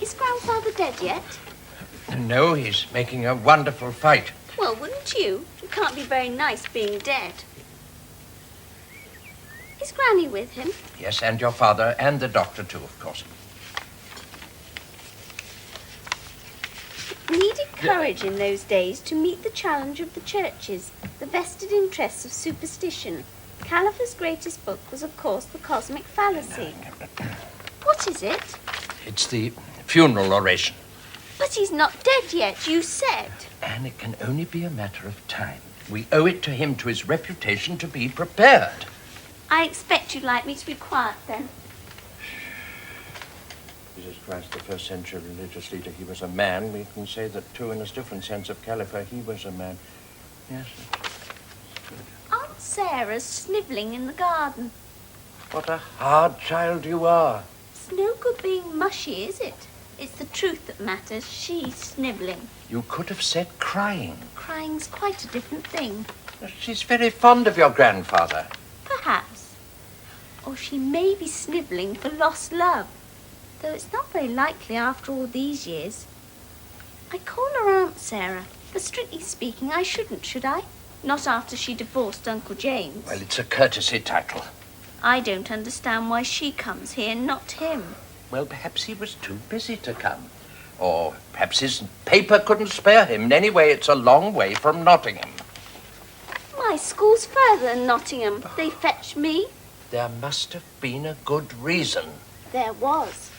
Is Grandfather dead yet? No, he's making a wonderful fight. Well, wouldn't you? It can't be very nice being dead. Is Granny with him? Yes, and your father, and the doctor too, of course. It needed courage in those days to meet the challenge of the churches, the vested interests of superstition. Cunliffe's greatest book was, of course, The Cosmic Fallacy. What is it? It's the funeral oration. But he's not dead yet, you said. And it can only be a matter of time. We owe it to him, to his reputation, to be prepared. I expect you'd like me to be quiet, then. Jesus Christ, the first century religious leader, he was a man. We can say that, too, in a different sense of Cunliffe, he was a man. Yes. Aunt Sarah's snivelling in the garden. What a hard child you are. It's no good being mushy, is it? It's the truth that matters. She's snivelling. You could have said crying. Crying's quite a different thing. She's very fond of your grandfather. Perhaps. Or she may be snivelling for lost love. Though it's not very likely after all these years. I call her Aunt Sarah, but strictly speaking, I shouldn't, should I? Not after she divorced Uncle James. Well, it's a courtesy title. I don't understand why she comes here, not him. Well, perhaps he was too busy to come. Or perhaps his paper couldn't spare him. Anyway, it's a long way from Nottingham. My school's further than Nottingham. They fetched me. There must have been a good reason. There was.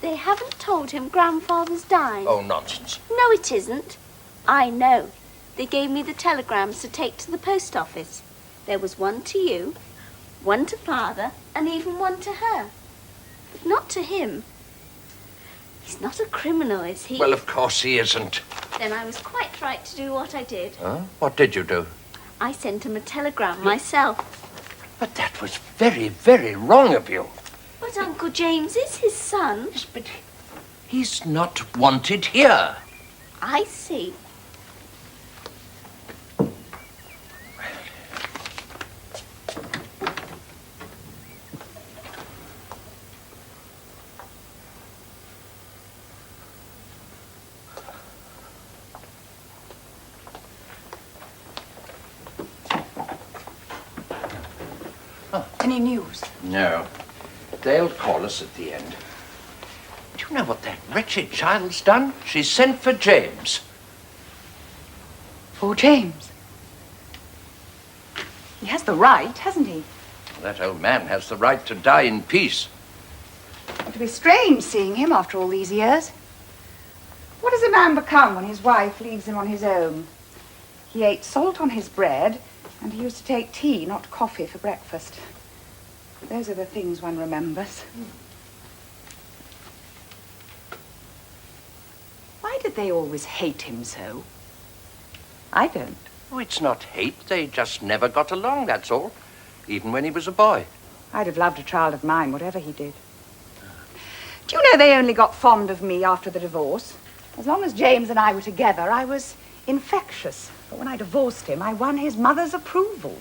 They haven't told him Grandfather's died. Oh, nonsense. No, it isn't. I know. They gave me the telegrams to take to the post office. There was one to you, one to Father, and even one to her. But not to him. He's not a criminal, is he? Well, of course he isn't. Then I was quite right to do what I did. Huh? What did you do? I sent him a telegram myself. But that was very, very wrong of you. But Uncle James is his son. Yes, but he's not wanted here. I see. Any news? No. They'll call us at the end. Do you know what that wretched child's done? She's sent for James. For James? He has the right, hasn't he? That old man has the right to die in peace. It'll be strange seeing him after all these years. What does a man become when his wife leaves him on his own? He ate salt on his bread, and he used to take tea, not coffee, for breakfast. Those are the things one remembers. Why did they always hate him so? I don't. Oh, it's not hate. They just never got along, that's all. Even when he was a boy. I'd have loved a child of mine, whatever he did. Do you know they only got fond of me after the divorce? As long as James and I were together, I was infectious. But when I divorced him, I won his mother's approval.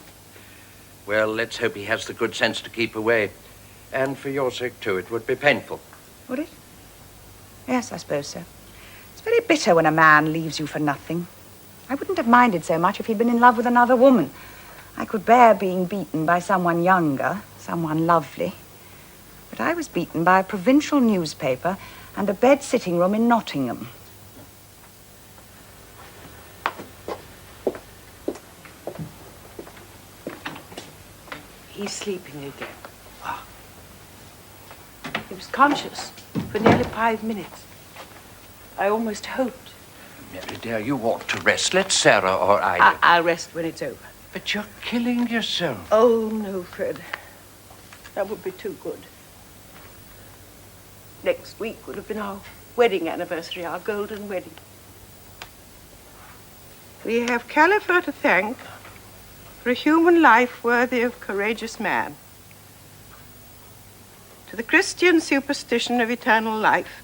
Well, let's hope he has the good sense to keep away. And for your sake, too, it would be painful. Would it? Yes, I suppose so. It's very bitter when a man leaves you for nothing. I wouldn't have minded so much if he'd been in love with another woman. I could bear being beaten by someone younger, someone lovely. But I was beaten by a provincial newspaper and a bed-sitting room in Nottingham. He's sleeping again. He was conscious for nearly 5 minutes. I almost hoped. Mary, dear, you ought to rest. Let Sarah or I... I'll rest when it's over. But you're killing yourself. Oh, no, Fred. That would be too good. Next week would have been our wedding anniversary, our golden wedding. We have Cunliffe to thank for a human life worthy of courageous man. To the Christian superstition of eternal life,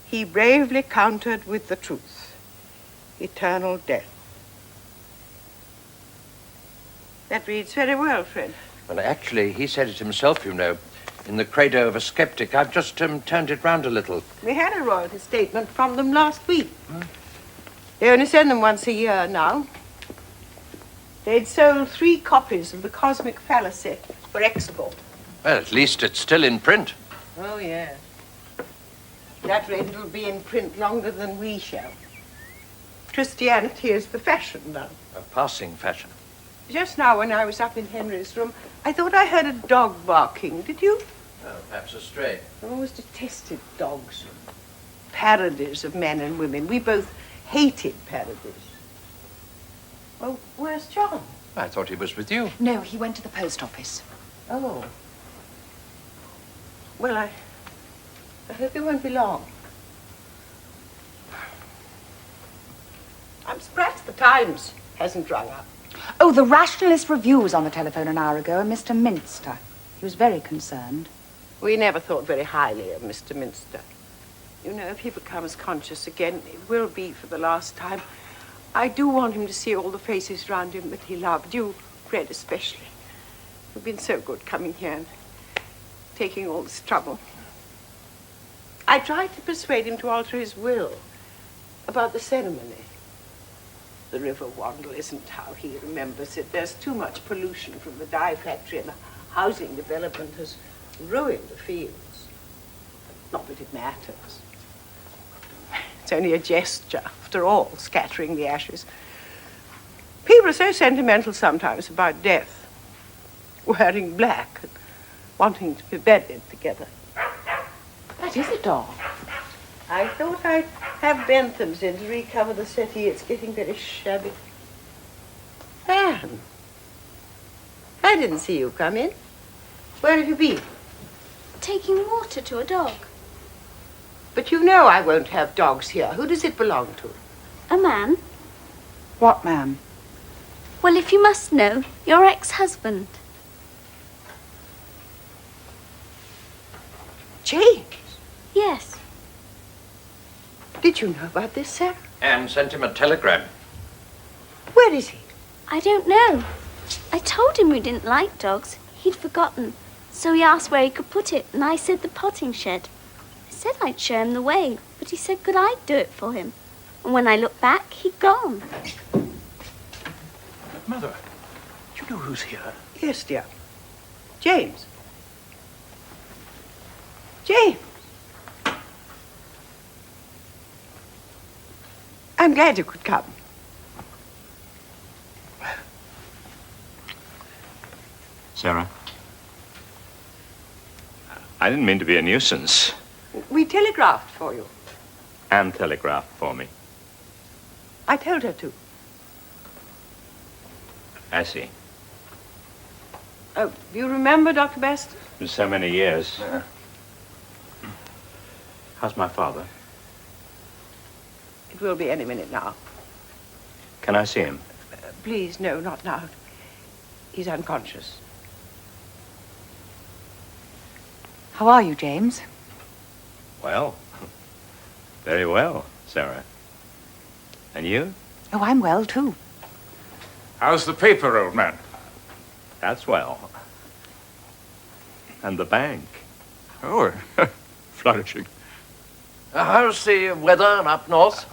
he bravely countered with the truth, eternal death. That reads very well, Fred. Well, actually, he said it himself, you know. in the credo of a skeptic. I've just turned it round a little. We had a royalty statement from them last week. They only send them once a year now. They'd sold 3 copies of the Cosmic Fallacy for export. Well, at least it's still in print. Oh, yes. At that rate, it'll be in print longer than we shall. Christianity is the fashion now. A passing fashion. Just now, when I was up in Henry's room, I thought I heard a dog barking. Did you? Oh, perhaps a stray. I always detested dogs. Parodies of men and women. We both hated parodies. Well, where's John? I thought he was with you. No, he went to the post office. Oh. Well, I hope it won't be long. I'm surprised the Times hasn't rung up. Oh, the Rationalist Review was on the telephone an hour ago, and Mr. Minster. He was very concerned. We never thought very highly of Mr. Minster. You know, if he becomes conscious again, it will be for the last time. I do want him to see all the faces round him that he loved. You, Fred, especially. You've been so good coming here and taking all this trouble. I tried to persuade him to alter his will about the ceremony. The river Wandle isn't how he remembers it. There's too much pollution from the dye factory, and the housing development has ruined the fields. Not that it matters. It's only a gesture, after all, scattering the ashes. People are so sentimental sometimes about death, wearing black and wanting to be buried together. That is a dog. I thought I'd have Bentham's in to recover the settee. It's getting very shabby. Anne, I didn't see you come in. Where have you been? Taking water to a dog. But you know I won't have dogs here. Who does it belong to? A man? What man? Well, if you must know, your ex-husband. James. Yes. Did you know about this, Sarah? Anne sent him a telegram. Where is he? I don't know. I told him we didn't like dogs. He'd forgotten. So he asked where he could put it, and I said the potting shed. I said I'd show him the way, but he said good I'd do it for him. And when I looked back, he'd gone. Mother, do you know who's here? Yes, dear. James. James. I'm glad you could come. Sarah, I didn't mean to be a nuisance. We telegraphed for you. Anne telegraphed for me. I told her to. I see. Oh, do you remember, Dr. Best? It's been so many years. How's my father? It will be any minute now. Can I see him? Please, no, not now. He's unconscious. How are you, James? Well, very well, Sarah. And you? Oh, I'm well, too. How's the paper, old man? That's well. And the bank? Oh, flourishing. How's the weather up north?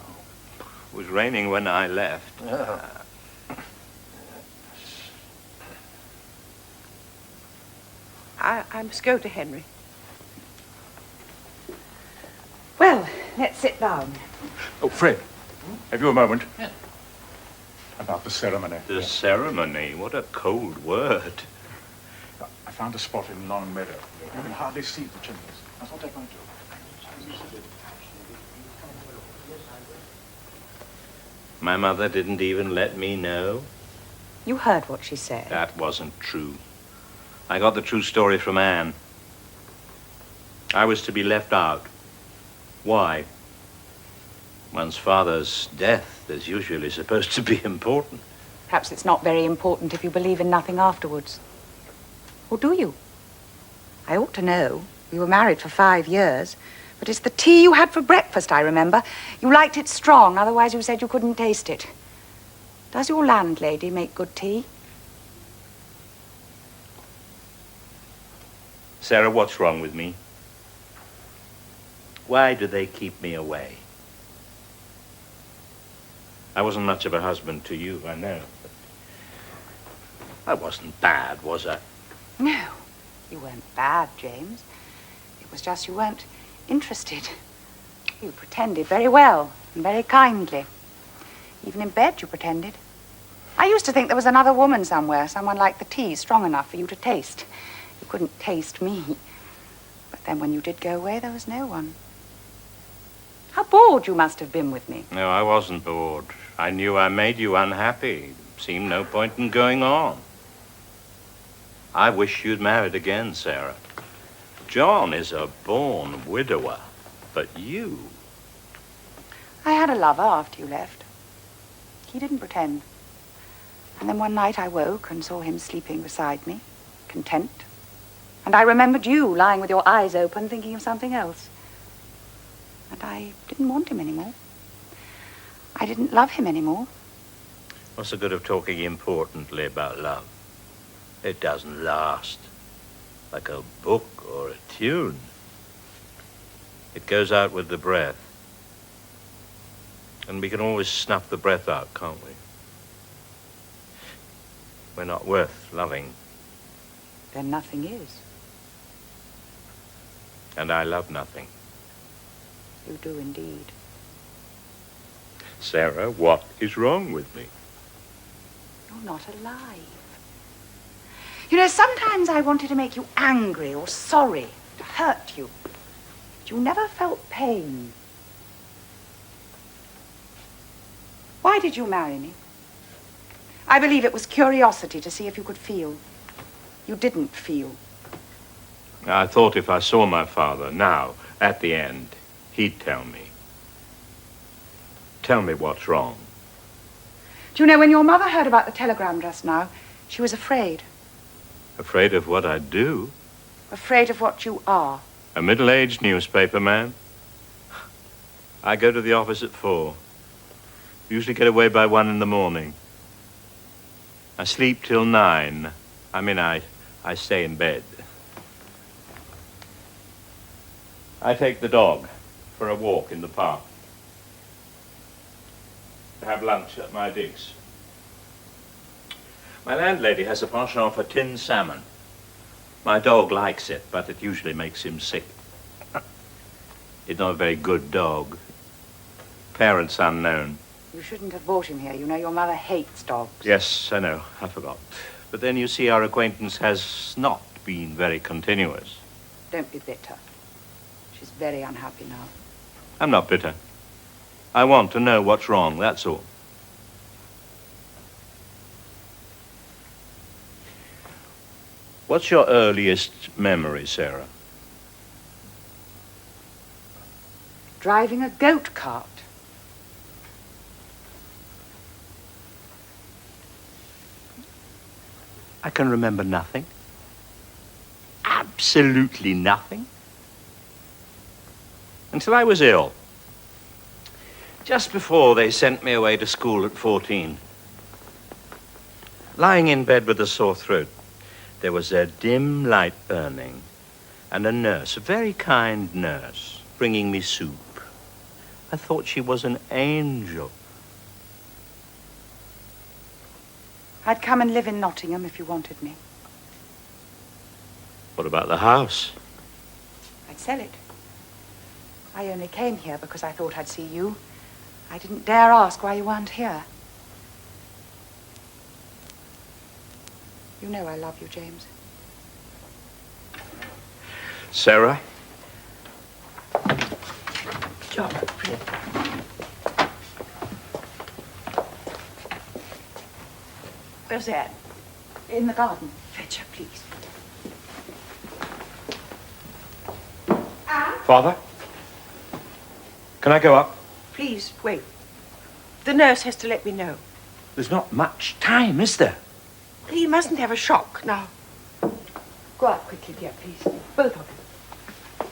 It was raining when I left. I must go to Henry. Well, let's sit down. Oh, Fred, have you a moment? Yeah. About the ceremony. The ceremony? What a cold word. I found a spot in Long Meadow. You can hardly see the chimneys. I thought I might do. My mother didn't even let me know. You heard what she said. That wasn't true. I got the true story from Anne. I was to be left out. Why? One's father's death is usually supposed to be important. Perhaps it's not very important if you believe in nothing afterwards. Or do you? I ought to know. We were married for 5 years. But it's the tea you had for breakfast, I remember. You liked it strong, otherwise you said you couldn't taste it. Does your landlady make good tea? Sarah, what's wrong with me? Why do they keep me away? I wasn't much of a husband to you, I know. But I wasn't bad, was I? No, you weren't bad, James. It was just you weren't interested. You pretended very well and very kindly. Even in bed you pretended. I used to think there was another woman somewhere, someone like the tea, strong enough for you to taste. You couldn't taste me. But then when you did go away, there was no one. How bored you must have been with me. No, I wasn't bored. I knew I made you unhappy. Seemed no point in going on. I wish you'd married again, Sarah. John is a born widower, but you... I had a lover after you left. He didn't pretend. And then one night I woke and saw him sleeping beside me, content. And I remembered you lying with your eyes open, thinking of something else. And I didn't want him anymore. I didn't love him anymore. What's the good of talking importantly about love? It doesn't last. Like a book or a tune. It goes out with the breath. And we can always snuff the breath out, can't we? We're not worth loving. Then nothing is. And I love nothing. You do indeed. Sarah, what is wrong with me? You're not alive. You know, sometimes I wanted to make you angry or sorry, to hurt you. But you never felt pain. Why did you marry me? I believe it was curiosity to see if you could feel. You didn't feel. I thought if I saw my father now, at the end, he'd tell me. Tell me what's wrong. Do you know, when your mother heard about the telegram just now, she was afraid. Afraid of what I'd do? Afraid of what you are. A middle-aged newspaper man? I go to the office at 4. Usually get away by 1 in the morning. I sleep till 9. I mean, I stay in bed. I take the dog for a walk in the park. I have lunch at my digs. My landlady has a penchant for tinned salmon. My dog likes it, but it usually makes him sick. It's not a very good dog. Parents unknown. You shouldn't have brought him here. You know, your mother hates dogs. Yes, I know. I forgot. But then you see, our acquaintance has not been very continuous. Don't be bitter. She's very unhappy now. I'm not bitter. I want to know what's wrong, that's all. What's your earliest memory, Sarah? Driving a goat cart. I can remember nothing. Absolutely nothing. Until I was ill. Just before they sent me away to school at 14. Lying in bed with a sore throat, there was a dim light burning, and a nurse, a very kind nurse, bringing me soup. I thought she was an angel. I'd come and live in Nottingham if you wanted me. What about the house? I'd sell it. I only came here because I thought I'd see you. I didn't dare ask why you weren't here. You know I love you, James. Sarah? John, please. Where's Anne? In the garden. Fetch her, please. Anne? Father? Can I go up? Please, wait. The nurse has to let me know. There's not much time, is there? He mustn't have a shock now. Go up quickly, dear, please. Both of you.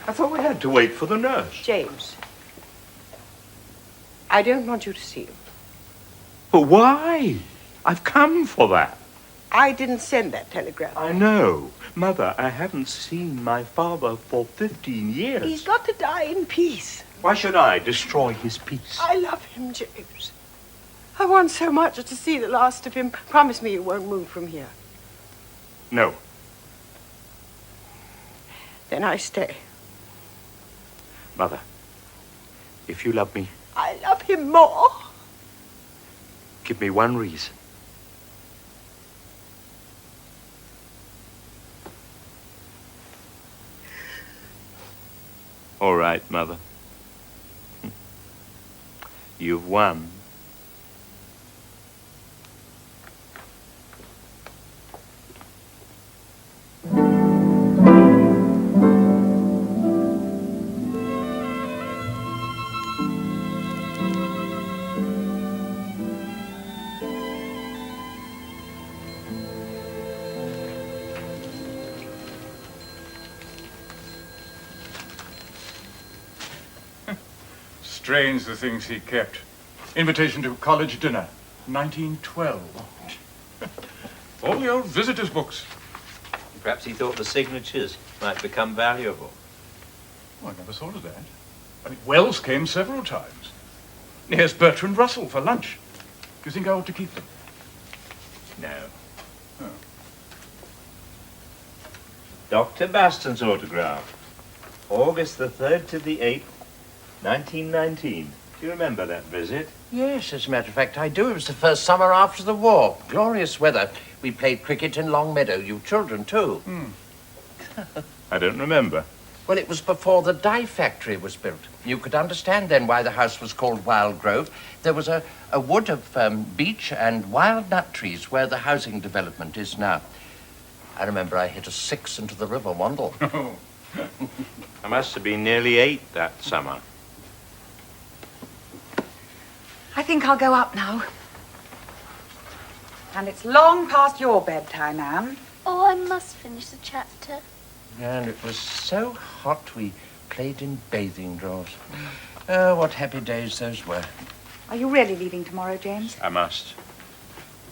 I thought we had to wait for the nurse. James, I don't want you to see him. But why? I've come for that. I didn't send that telegram. I know. Mother, I haven't seen my father for 15 years. He's got to die in peace. Why should I destroy his peace? I love him, James. I want so much to see the last of him. Promise me you won't move from here. No. Then I stay. Mother, if you love me, I love him more. give me one reason. All right, Mother. You've won. Strange the things he kept. Invitation to college dinner, 1912. All the old visitors' books. Perhaps he thought the signatures might become valuable. Oh, I never thought of that. I mean, Wells came several times. Here's Bertrand Russell for lunch. Do you think I ought to keep them? No. Oh. Dr. Baston's autograph. August the 3rd to the 8th, 1919. Do you remember that visit? Yes, as a matter of fact, I do. It was the first summer after the war. Glorious weather. We played cricket in Longmeadow. You children, too. I don't remember. Well, it was before the dye factory was built. You could understand then why the house was called Wild Grove. There was a wood of beech and wild nut trees where the housing development is now. I remember I hit a 6 into the river Wandle. Oh. I must have been nearly 8 that summer. I think I'll go up now. And it's long past your bedtime, Anne. Oh, I must finish the chapter. And it was so hot we played in bathing drawers. Oh, what happy days those were. Are you really leaving tomorrow, James? I must.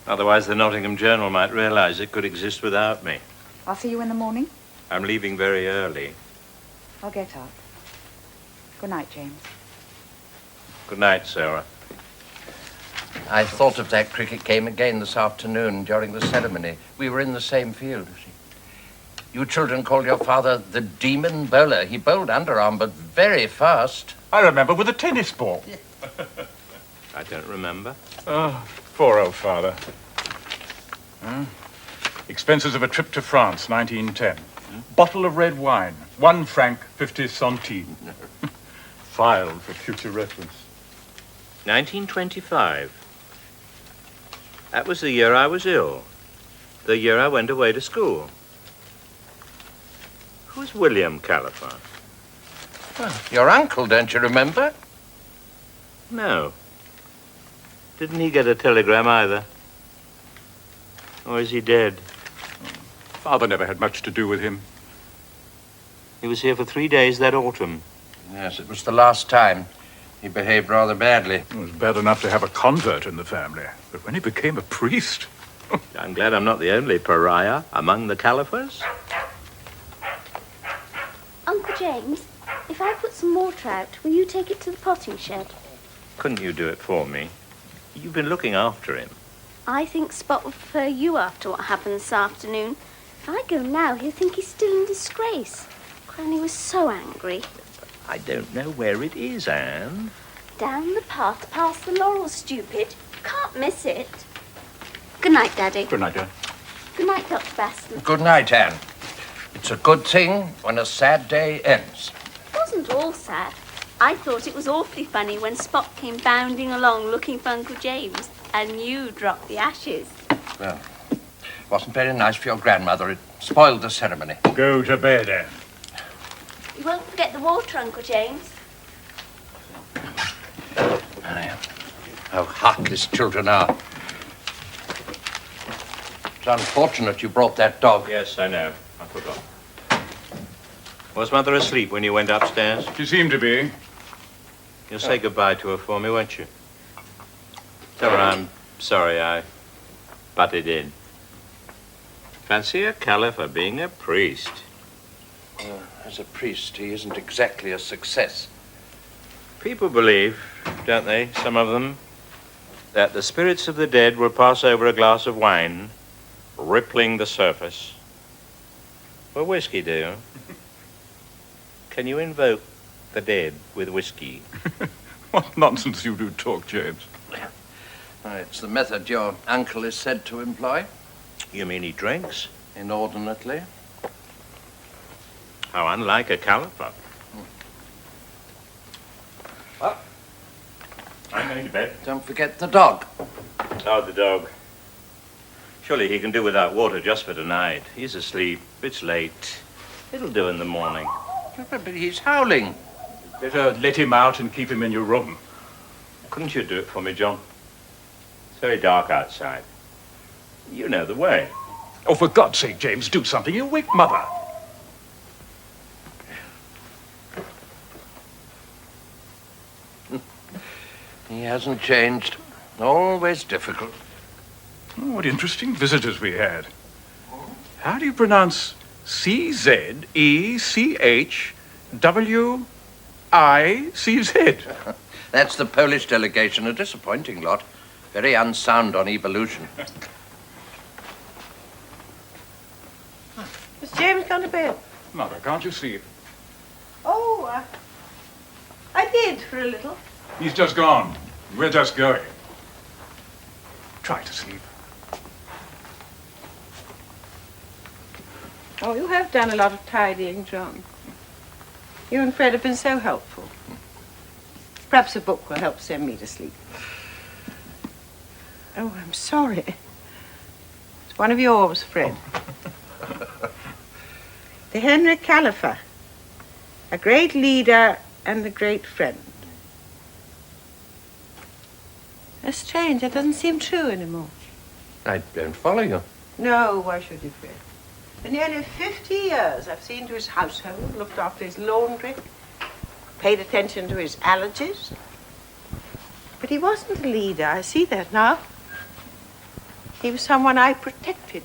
Otherwise, the Nottingham Journal might realize it could exist without me. I'll see you in the morning. I'm leaving very early. I'll get up. Good night, James. Good night, Sarah. I thought of that cricket game again this afternoon during the ceremony. We were in the same field, you see. You children called your father the demon bowler. He bowled underarm, but very fast. I remember with a tennis ball. I don't remember. Oh, poor old father. Expenses of a trip to France, 1910. Bottle of red wine, 1 franc 50 centimes. Filed for future reference. 1925. That was the year I was ill. The year I went away to school. Who's William Cunliffe? Well, your uncle, don't you remember? No. Didn't he get a telegram either? Or is he dead? Father never had much to do with him. He was here for 3 days that autumn. Yes, it was the last time. He behaved rather badly. It was bad enough to have a convert in the family, but when he became a priest... I'm glad I'm not the only pariah among the Cunliffes. Uncle James, if I put some water out, will you take it to the potting shed? Couldn't you do it for me? You've been looking after him. I think Spot would prefer you after what happened this afternoon. If I go now, he'll think he's still in disgrace. Granny was so angry. I don't know where it is, Anne. Down the path past the laurels, stupid. Can't miss it. Good night, Daddy. Good night, Dad. Good night, Dr. Baston. Good night, Anne. It's a good thing when a sad day ends. It wasn't all sad. I thought it was awfully funny when Spot came bounding along looking for Uncle James and you dropped the ashes. Well, it wasn't very nice for your grandmother. It spoiled the ceremony. Go to bed, Anne. You won't forget the water, Uncle James. How heartless children are. It's unfortunate you brought that dog. Yes, I know. I forgot. Was Mother asleep when you went upstairs? She seemed to be. You'll say goodbye to her for me, won't you? Tell her I'm sorry I butted in. Fancy a Cunliffe being a priest. As a priest, he isn't exactly a success. People believe, don't they, some of them, that the spirits of the dead will pass over a glass of wine, rippling the surface. Well, whiskey do. Can you invoke the dead with whiskey? What nonsense you do talk, James. It's the method your uncle is said to employ. You mean he drinks? Inordinately. How unlike a Cunliffe. Well, I'm going to bed. don't forget the dog. Oh, the dog. Surely he can do without water just for tonight. He's asleep. It's late. It'll do in the morning. But he's howling. Better let him out and keep him in your room. Couldn't you do it for me, John? It's very dark outside. You know the way. Oh, for God's sake, James, do something. You'll wake Mother. He hasn't changed. Always difficult. Oh, what interesting visitors we had. How do you pronounce CZECHWICZ? That's the Polish delegation, a disappointing lot. Very unsound on evolution. Has James gone to bed? Mother, can't you sleep? Oh, I did for a little. He's just gone. We're just going. Try to sleep. Oh, you have done a lot of tidying, John. You and Fred have been so helpful. Perhaps a book will help send me to sleep. Oh, I'm sorry. It's one of yours, Fred. The Henry Cunliffe, a great leader and a great friend. That's strange. That doesn't seem true anymore. I don't follow you. No, why should you, Fred? For nearly 50 years, I've seen to his household, looked after his laundry, paid attention to his allergies. But he wasn't a leader. I see that now. He was someone I protected.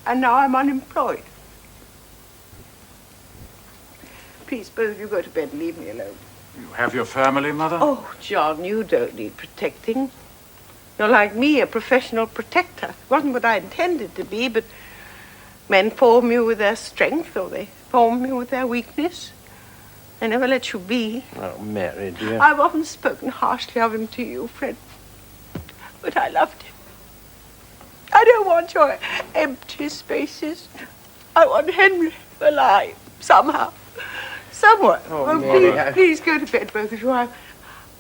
And now I'm unemployed. Please, both of you go to bed and leave me alone. You have your family, Mother? Oh, John, you don't need protecting. You're like me, a professional protector. It wasn't what I intended to be, but men form you with their strength, or they form you with their weakness. They never let you be. Oh, Mary, dear. I've often spoken harshly of him to you, Fred, but I loved him. I don't want your empty spaces. I want Henry alive, somehow, somewhere. Oh, Mary, please go to bed, both of you.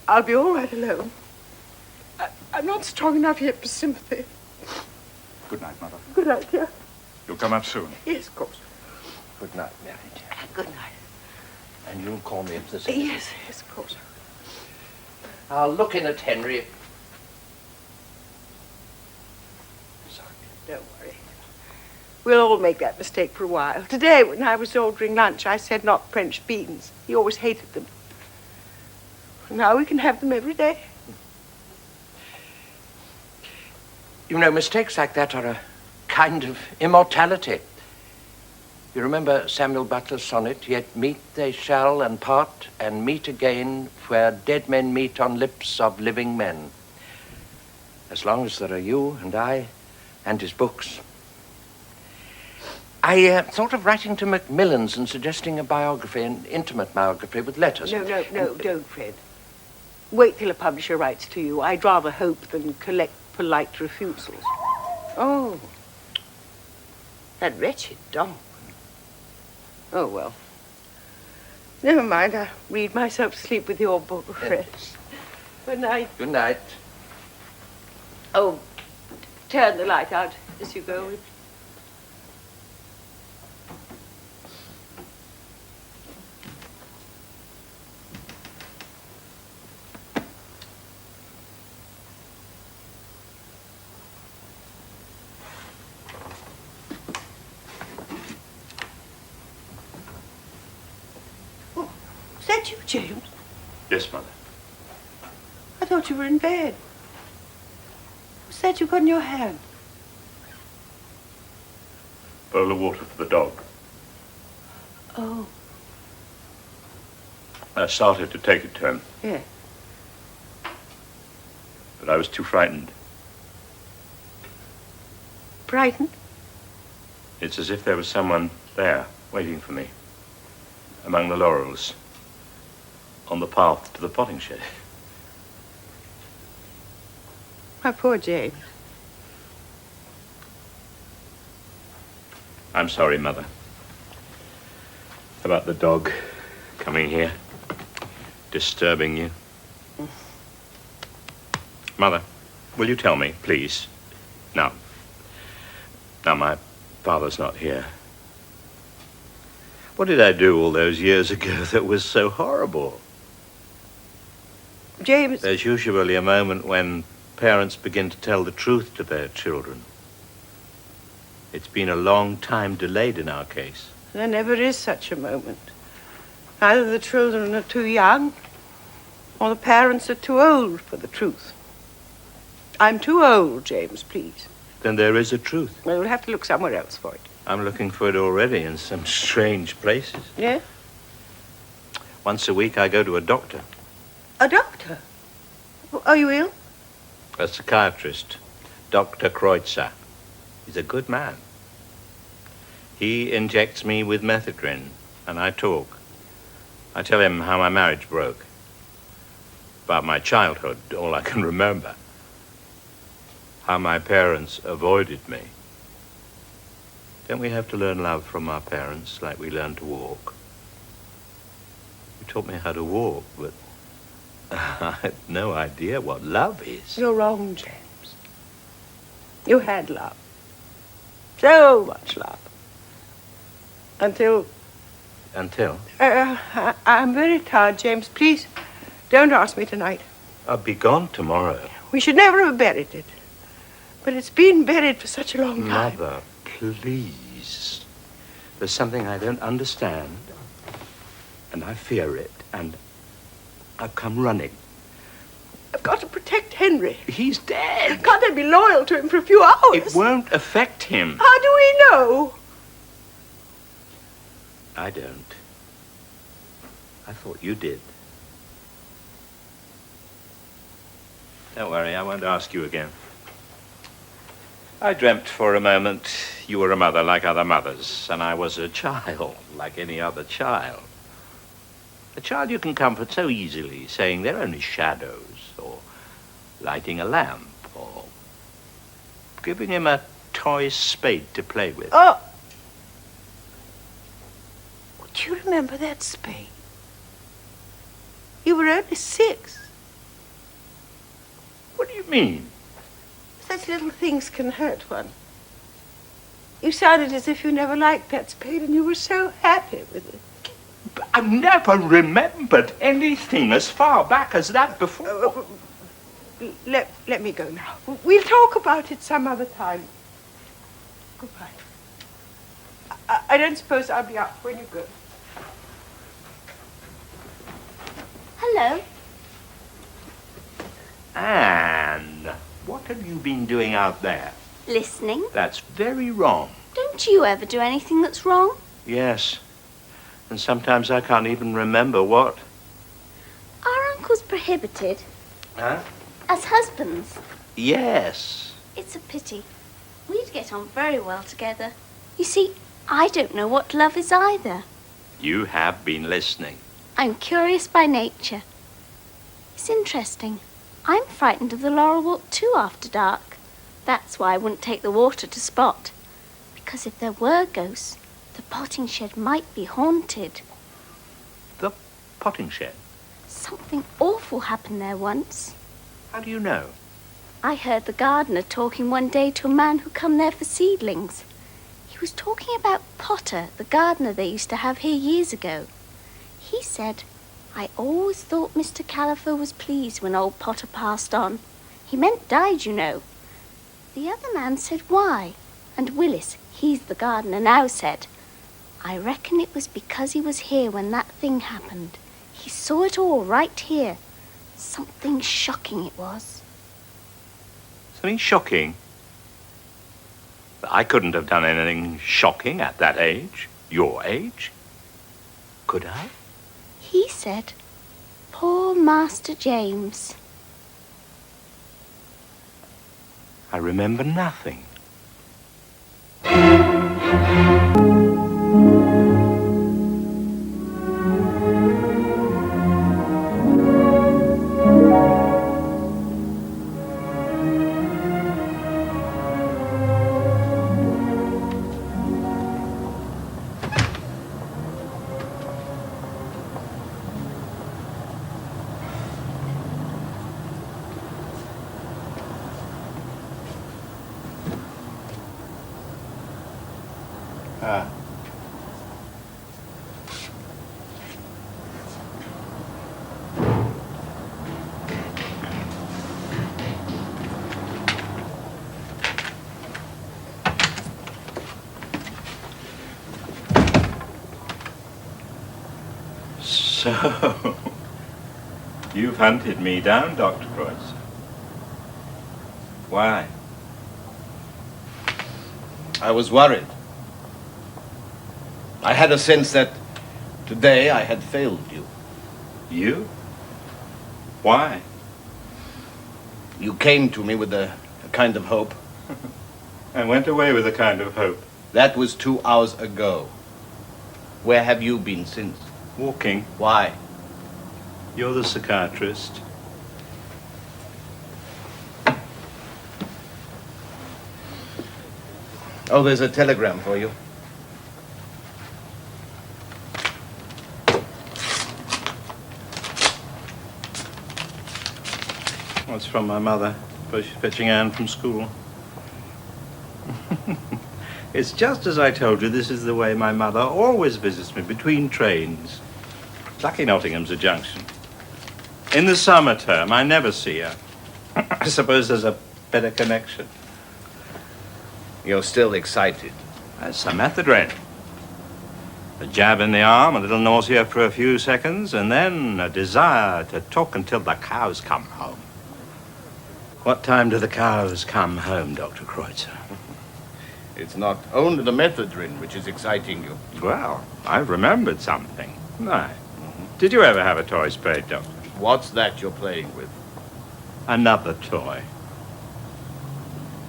I'll be all right alone. I'm not strong enough yet for sympathy. Good night, Mother. Good night, dear. You'll come up soon. Yes, of course. Good night, Mary, dear. Good night. And you'll call me if there's anything. Yes, yes, of course. I'll look in at Henry. Sorry. Don't worry. We'll all make that mistake for a while. Today, when I was ordering lunch, I said not French beans. He always hated them. Now we can have them every day. You know, mistakes like that are a kind of immortality. You remember Samuel Butler's sonnet, "Yet meet they shall and part and meet again where dead men meet on lips of living men." As long as there are you and I and his books. I thought of writing to Macmillan's and suggesting a biography, an intimate biography with letters. No, don't, Fred. Wait till a publisher writes to you. I'd rather hope than collect polite refusals. Oh, that wretched dog. Oh, well. Never mind. I'll read myself to sleep with your book, Fred. Good night. Good night. Oh, turn the light out as you go. Is that you, James? Yes, Mother. I thought you were in bed. What's that you got in your hand? Bowl of water for the dog. Oh, I started to take it to him, yeah. but I was too frightened. Frightened? It's as if there was someone there, waiting for me, among the laurels, on the path to the potting shed. My poor James. I'm sorry, Mother. About the dog coming here, disturbing you. Mother, will you tell me, please? Now, my father's not here. What did I do all those years ago that was so horrible? James. There's usually a moment when parents begin to tell the truth to their children. It's been a long time delayed in our case. There never is such a moment. Either the children are too young, or the parents are too old for the truth. I'm too old, James, please. Then there is a truth. Well, we'll have to look somewhere else for it. I'm looking for it already in some strange places. Yeah? Once a week I go to a doctor, A doctor? Are you ill? a psychiatrist, Dr. Kreutzer. He's a good man. He injects me with methadone, and I talk. I tell him how my marriage broke. About my childhood, all I can remember. How my parents avoided me. Don't we have to learn love from our parents like we learn to walk? You taught me how to walk, but I have no idea what love is. You're wrong, James. You had love. So much love. Until... I'm very tired, James. Please, don't ask me tonight. I'll be gone tomorrow. We should never have buried it. But it's been buried for such a long time. Mother, please. There's something I don't understand, and I fear it, and I've come running. I've got to protect Henry. He's dead. Can't I be loyal to him for a few hours? It won't affect him. How do we know? I don't. I thought you did. Don't worry, I won't ask you again. I dreamt for a moment you were a mother like other mothers, and I was a child like any other child. A child you can comfort so easily, saying they're only shadows, or lighting a lamp, or giving him a toy spade to play with. Oh! Do you remember that spade? You were only 6. What do you mean? Such little things can hurt one. You sounded as if you never liked that spade and you were so happy with it. But I've never remembered anything as far back as that before. Let me go now. We'll talk about it some other time. Goodbye. I don't suppose I'll be up when you go. Hello. Anne, what have you been doing out there? Listening. That's very wrong. Don't you ever do anything that's wrong? Yes. And sometimes I can't even remember what. Our uncle's prohibited. Huh? As husbands. Yes. It's a pity. We'd get on very well together. You see, I don't know what love is either. You have been listening. I'm curious by nature. It's interesting. I'm frightened of the laurel walk too after dark. That's why I wouldn't take the water to Spot. Because if there were ghosts, the potting shed might be haunted. The potting shed? Something awful happened there once. How do you know? I heard the gardener talking one day to a man who come there for seedlings. He was talking about Potter, the gardener they used to have here years ago. He said, I always thought Mr. Cunliffe was pleased when old Potter passed on. He meant died, you know. The other man said, why? And Willis, he's the gardener now, said, I reckon it was because he was here when that thing happened. He saw it all right here. Something shocking it was. Something shocking? I couldn't have done anything shocking at that age. Your age. Could I? He said, "Poor Master James." I remember nothing. So, you've hunted me down, Dr. Kreutzer. Why? I was worried. I had a sense that today I had failed you. You? Why? You came to me with a kind of hope. I went away with a kind of hope. That was 2 hours ago. Where have you been since? Walking. Why? You're the psychiatrist. Oh, there's a telegram for you. Well, it's from my mother. Suppose she's fetching Anne from school. It's just as I told you, this is the way my mother always visits me, between trains. Lucky Nottingham's a junction. In the summer term, I never see her. I suppose there's a better connection. You're still excited. That's some methadone. A jab in the arm, a little nausea for a few seconds, and then a desire to talk until the cows come home. What time do the cows come home, Dr. Kreutzer? It's not only the methadone which is exciting you. Well, I've remembered something. Right. Did you ever have a toy spade, Doctor? What's that you're playing with? Another toy.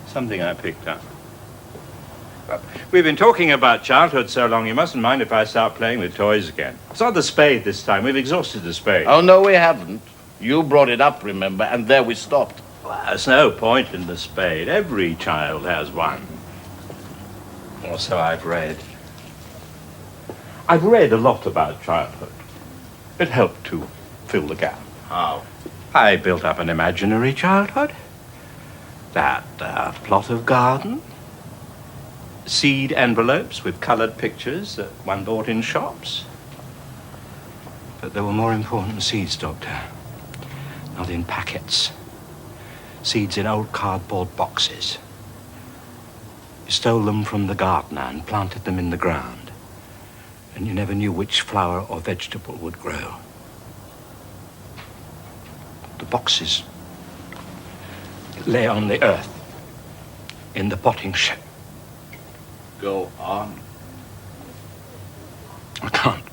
Something I picked up. We've been talking about childhood so long, you mustn't mind if I start playing with toys again. It's not the spade this time. We've exhausted the spade. Oh, no, we haven't. You brought it up, remember, and there we stopped. Well, there's no point in the spade. Every child has one. Or so I've read. I've read a lot about childhood. It helped to fill the gap. How? I built up an imaginary childhood. That plot of garden. Seed envelopes with colored pictures that one bought in shops. But there were more important seeds, Doctor. Not in packets. Seeds in old cardboard boxes. You stole them from the gardener and planted them in the ground. And you never knew which flower or vegetable would grow. The boxes lay on the earth in the potting shed. Go on. I can't.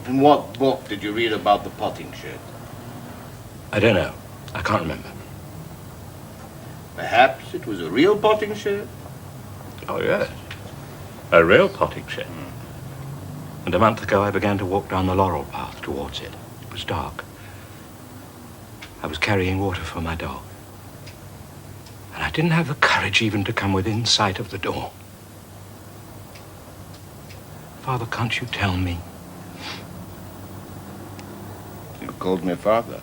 In what book did you read about the potting shed? I don't know. I can't remember. Perhaps it was a real potting shed? Oh, yes. A real potting shed. And a month ago, I began to walk down the laurel path towards it. It was dark. I was carrying water for my dog. And I didn't have the courage even to come within sight of the door. Father, can't you tell me? You called me father.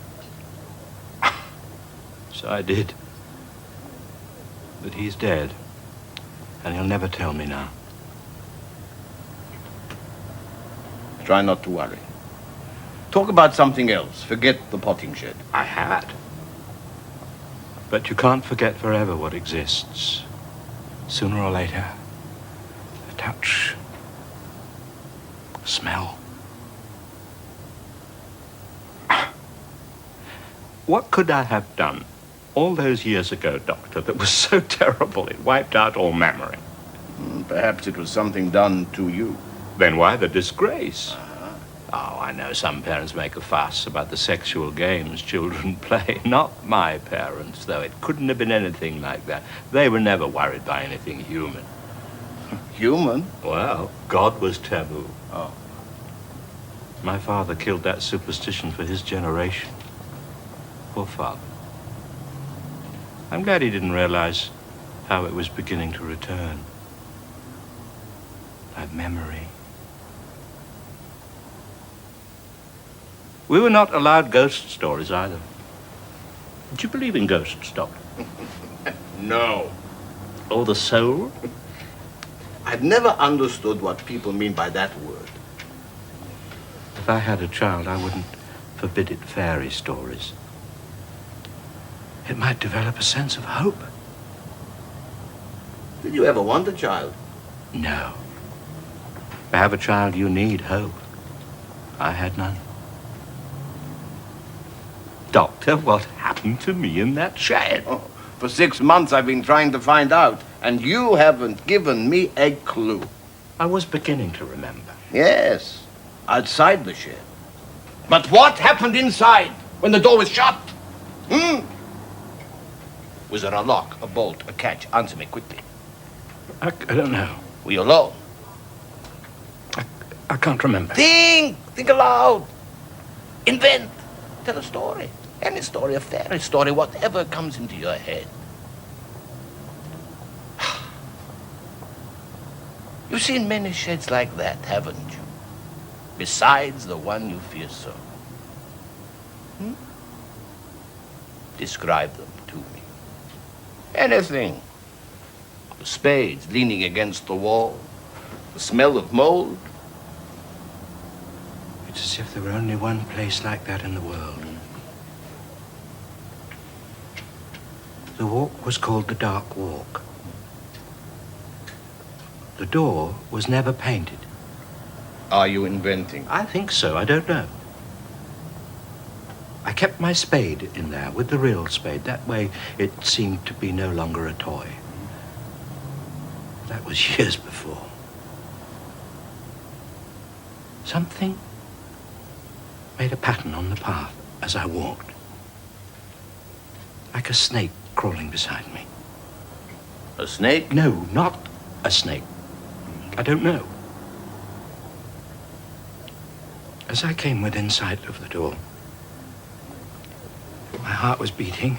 So I did. But he's dead. And he'll never tell me now. Try not to worry. Talk about something else. Forget the potting shed. I had. But you can't forget forever what exists. Sooner or later, a touch, a smell. What could I have done all those years ago, Doctor, that was so terrible it wiped out all memory? Perhaps it was something done to you. Then why the disgrace? Oh, I know some parents make a fuss about the sexual games children play. Not my parents, though. It couldn't have been anything like that. They were never worried by anything human. Human? Well, God was taboo. Oh. My father killed that superstition for his generation. Poor father. I'm glad he didn't realize how it was beginning to return. That memory. We were not allowed ghost stories either. Did you believe in ghosts, Doctor? No. Or the soul? I've never understood what people mean by that word. If I had a child, I wouldn't forbid it fairy stories. It might develop a sense of hope. Did you ever want a child? No. To have a child, you need hope. I had none. Doctor, what happened to me in that shed? Oh, for 6 months I've been trying to find out, and you haven't given me a clue. I was beginning to remember. Yes, outside the shed. But what happened inside when the door was shut? Was there a lock, a bolt, a catch? Answer me quickly. I don't know. Were you alone? I can't remember. Think aloud. Invent. Tell a story. Any story, a fairy story, whatever comes into your head. You've seen many sheds like that, haven't you? Besides the one you fear so. Describe them to me. Anything. The spades leaning against the wall. The smell of mold. It's as if there were only one place like that in the world. The walk was called the Dark Walk. The door was never painted. Are you inventing? I think so. I don't know. I kept my spade in there with the real spade. That way it seemed to be no longer a toy. That was years before. Something made a pattern on the path as I walked. Like a snake crawling beside me. A snake? No, not a snake. I don't know. As I came within sight of the door, my heart was beating.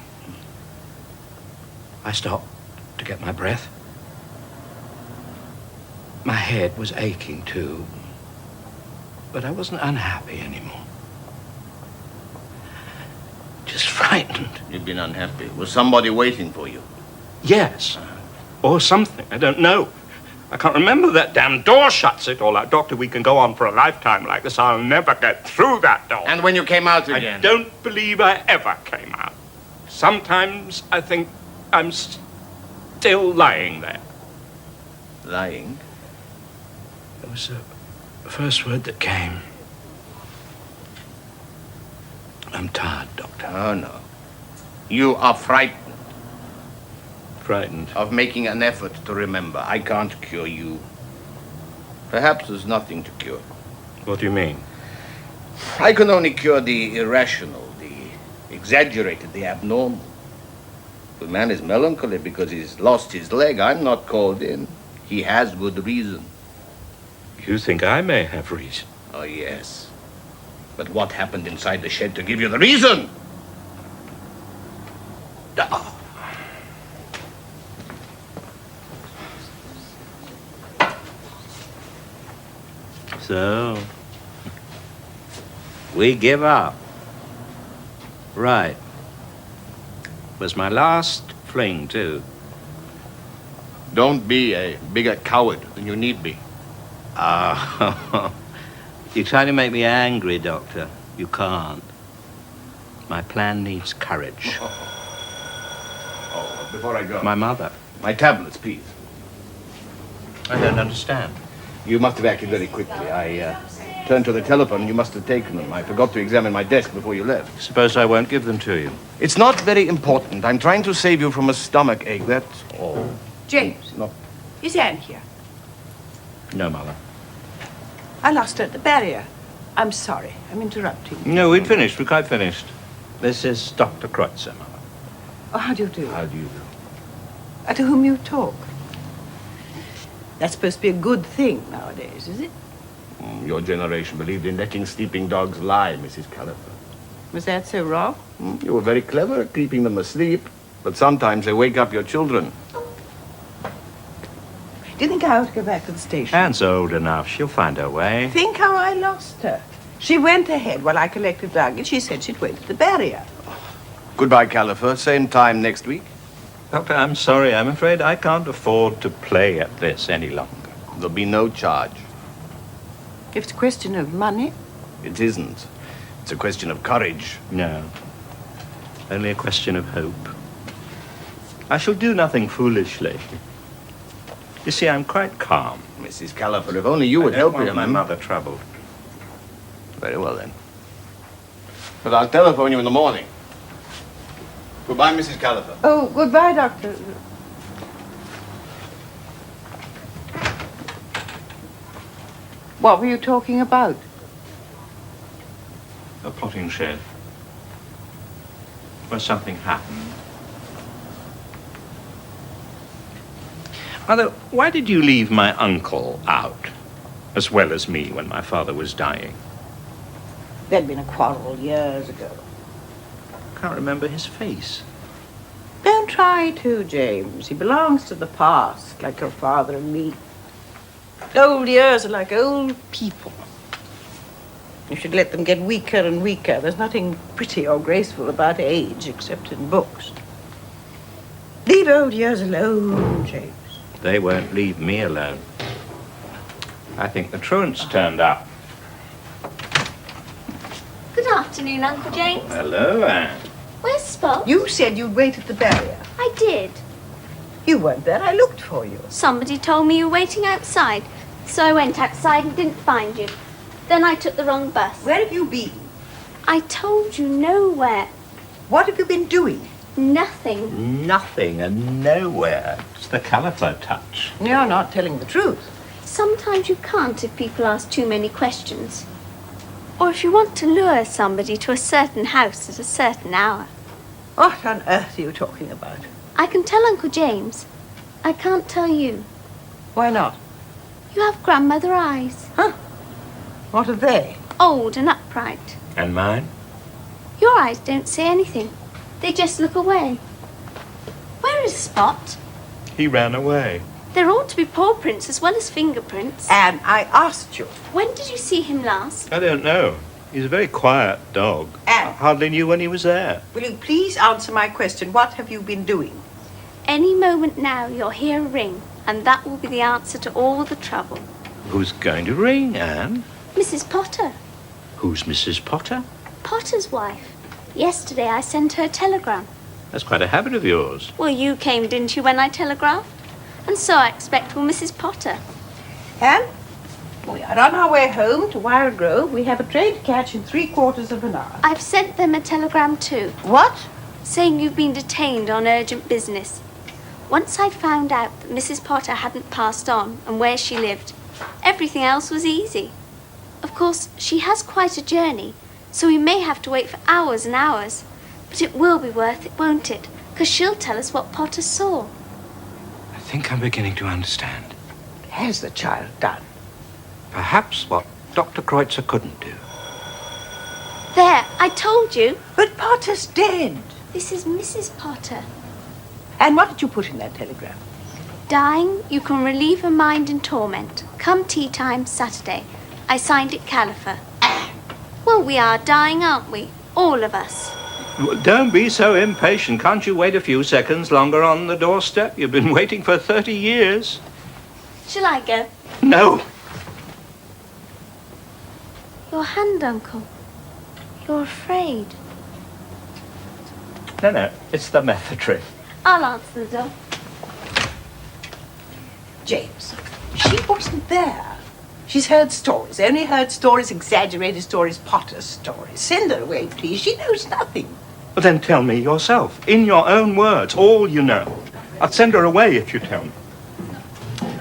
I stopped to get my breath. My head was aching too, but I wasn't unhappy anymore. Just frightened. You've been unhappy. Was somebody waiting for you? Yes, or something. I don't know. I can't remember. That damn door shuts it all out. Doctor, we can go on for a lifetime like this. I'll never get through that door. And when you came out again? I don't believe I ever came out. Sometimes I think I'm still lying there. Lying? It was the first word that came. I'm tired, Doctor. Oh, no. You are frightened. Frightened? Of making an effort to remember. I can't cure you. Perhaps there's nothing to cure. What do you mean? I can only cure the irrational, the exaggerated, the abnormal. The man is melancholy because he's lost his leg. I'm not called in. He has good reason. You think I may have reason? Oh, yes. But what happened inside the shed to give you the reason? Oh. So, we give up. Right. Was my last fling, too. Don't be a bigger coward than you need be. You're trying to make me angry, Doctor. You can't. My plan needs courage. Oh, before I go. My mother. My tablets, please. I don't understand. You must have acted very quickly. turned to the telephone. You must have taken them. I forgot to examine my desk before you left. Suppose I won't give them to you. It's not very important. I'm trying to save you from a stomach ache, that's all. James, No. is Anne here? No, Mother. I lost her at the barrier. I'm sorry. I'm interrupting. No, we'd finished. We're quite finished. This is Dr. Kreutzer, Mother. Oh, how do you do? How do you do? To whom you talk. That's supposed to be a good thing nowadays, is it? Your generation believed in letting sleeping dogs lie, Mrs. Cunliffe. Was that so wrong? You were very clever at keeping them asleep, but sometimes they wake up your children. Do you think I ought to go back to the station? Anne's old enough. She'll find her way. Think how I lost her. She went ahead while I collected luggage. She said she'd wait at the barrier. Goodbye, Cunliffe. Same time next week. Doctor, I'm sorry. I'm afraid I can't afford to play at this any longer. There'll be no charge. If it's a question of money. It isn't. It's a question of courage. No. Only a question of hope. I shall do nothing foolishly. You see, I'm quite calm. Mrs. Cunliffe, if only you would I don't help want him. my mother troubled. Very well, then. But I'll telephone you in the morning. Goodbye, Mrs. Cunliffe. Oh, goodbye, Doctor. What were you talking about? A potting shed. Where something happened. Mother, why did you leave my uncle out, as well as me, when my father was dying? There'd been a quarrel years ago. Can't remember his face. Don't try to, James. He belongs to the past, like your father and me. Old years are like old people. You should let them get weaker and weaker. There's nothing pretty or graceful about age, except in books. Leave old years alone, James. They won't leave me alone. I think the truant's turned up. Good afternoon, Uncle James. Hello, Anne. Where's Spot? You said you'd wait at the barrier. I did. You weren't there. I looked for you. Somebody told me you were waiting outside, so I went outside and didn't find you. Then I took the wrong bus. Where have you been? I told you nowhere. What have you been doing? Nothing. Nothing and nowhere. It's the Cunliffe touch. You're not telling the truth. Sometimes you can't if people ask too many questions. Or if you want to lure somebody to a certain house at a certain hour. What on earth are you talking about? I can tell Uncle James. I can't tell you. Why not? You have grandmother eyes. Huh? What are they? Old and upright. And mine? Your eyes don't say anything. They just look away. Where is Spot? He ran away. There ought to be paw prints as well as fingerprints. Anne, I asked you. When did you see him last? I don't know. He's a very quiet dog. Anne. I hardly knew when he was there. Will you please answer my question? What have you been doing? Any moment now you'll hear a ring, and that will be the answer to all the trouble. Who's going to ring, Anne? Mrs. Potter. Who's Mrs. Potter? Potter's wife. Yesterday I sent her a telegram. That's quite a habit of yours. Well, you came, didn't you, when I telegraphed? And so I expect will Mrs. Potter. Anne, we are on our way home to Wild Grove. We have a train to catch in 3/4 of an hour. I've sent them a telegram too, What? saying you've been detained on urgent business. Once I'd found out that Mrs. Potter hadn't passed on and where she lived, everything else was easy. Of course, she has quite a journey, so we may have to wait for hours and hours. But it will be worth it, won't it? Because she'll tell us what Potter saw. I think I'm beginning to understand. What has the child done? Perhaps what Dr. Kreutzer couldn't do. There, I told you. But Potter's dead. This is Mrs. Potter. And what did you put in that telegram? Dying, you can relieve a mind in torment. Come tea time, Saturday. I signed it Cunliffe. Well, we are dying, aren't we? All of us. Well, don't be so impatient. Can't you wait a few seconds longer on the doorstep? You've been waiting for 30 years. Shall I go? No. Your hand, Uncle. You're afraid. No, it's the method. I'll answer the door. James, she wasn't there. She's heard stories, only heard stories, exaggerated stories, Potter's stories. Send her away, please. She knows nothing. Well, then tell me yourself, in your own words, all you know. I'll send her away if you tell me.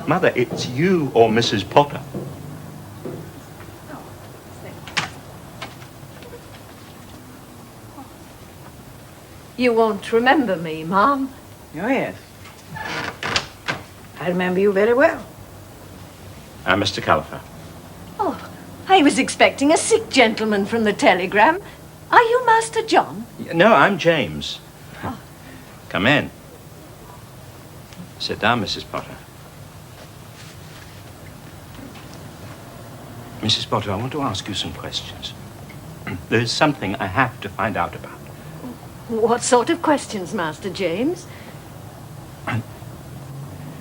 Mother, it's you or Mrs. Potter. You won't remember me, Mom. Oh, yes. I remember you very well. I'm Mr. Cunliffe. Oh, I was expecting a sick gentleman from the telegram. Are you Master John? No, I'm James. Come in. Sit down, Mrs. Potter. Mrs. Potter, I want to ask you some questions. There's something I have to find out about. What sort of questions, Master James?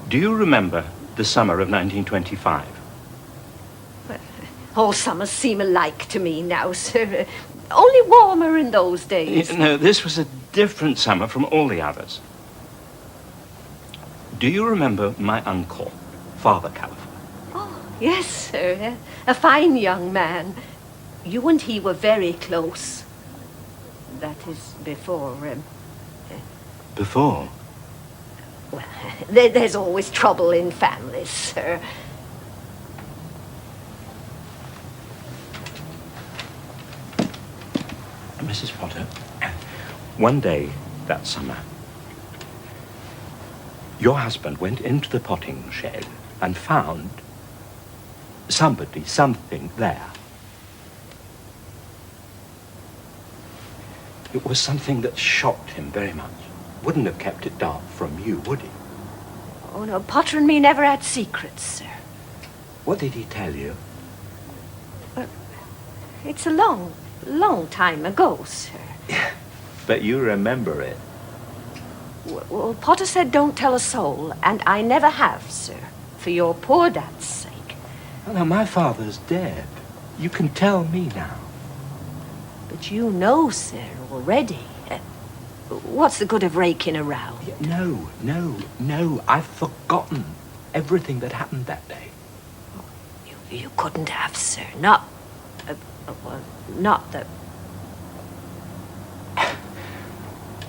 Do you remember the summer of 1925? All summers seem alike to me now, sir. Only warmer in those days. No, this was a different summer from all the others. Do you remember my uncle, Father Cunliffe? Oh, yes, sir. A fine young man. You and he were very close. That is before... Before? Well, there's always trouble in families, sir. Mrs. Potter, one day that summer, your husband went into the potting shed and found something there. It was something that shocked him very much. Wouldn't have kept it dark from you, would he? Oh, no, Potter and me never had secrets, sir. What did he tell you? It's a long time ago, sir. But you remember it. Well, Potter said don't tell a soul, and I never have, sir, for your poor dad's sake. Oh, now, my father's dead. You can tell me now. But you know, sir, already. What's the good of raking around? No. I've forgotten everything that happened that day. You couldn't have, sir. Not that...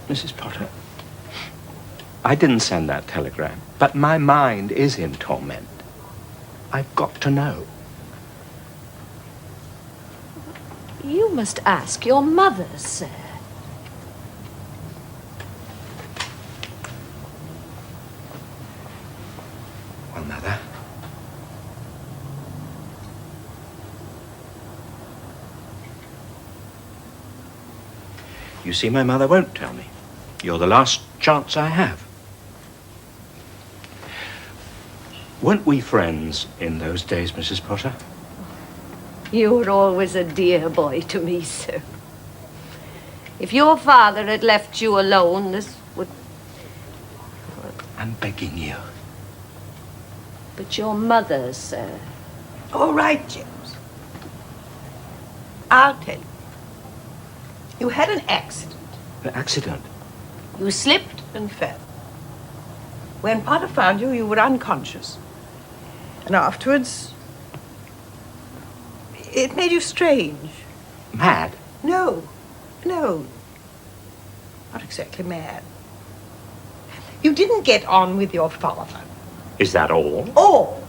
Mrs. Potter, I didn't send that telegram, but my mind is in torment. I've got to know. You must ask your mother, sir. Well, Mother, you see, my mother won't tell me. You're the last chance I have. Weren't we friends in those days, Mrs. Potter? You were always a dear boy to me, sir. If your father had left you alone, this would... I'm begging you. But your mother, sir... All right, James. I'll tell you. You had an accident. An accident? You slipped and fell. When Potter found you, you were unconscious. And afterwards... it made you strange. Mad? No. Not exactly mad. You didn't get on with your father. Is that all? All.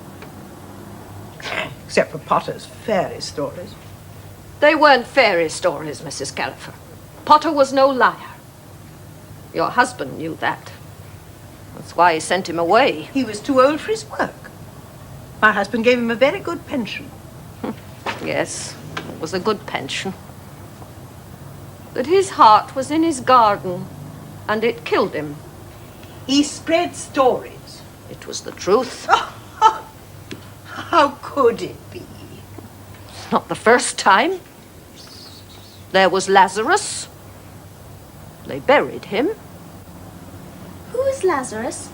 Except for Potter's fairy stories. They weren't fairy stories, Mrs. Cunliffe. Potter was no liar. Your husband knew that. That's why he sent him away. He was too old for his work. My husband gave him a very good pension. Yes, it was a good pension. But his heart was in his garden, and it killed him. He spread stories. It was the truth. How could it be? It's not the first time. There was Lazarus. They buried him. Who is Lazarus?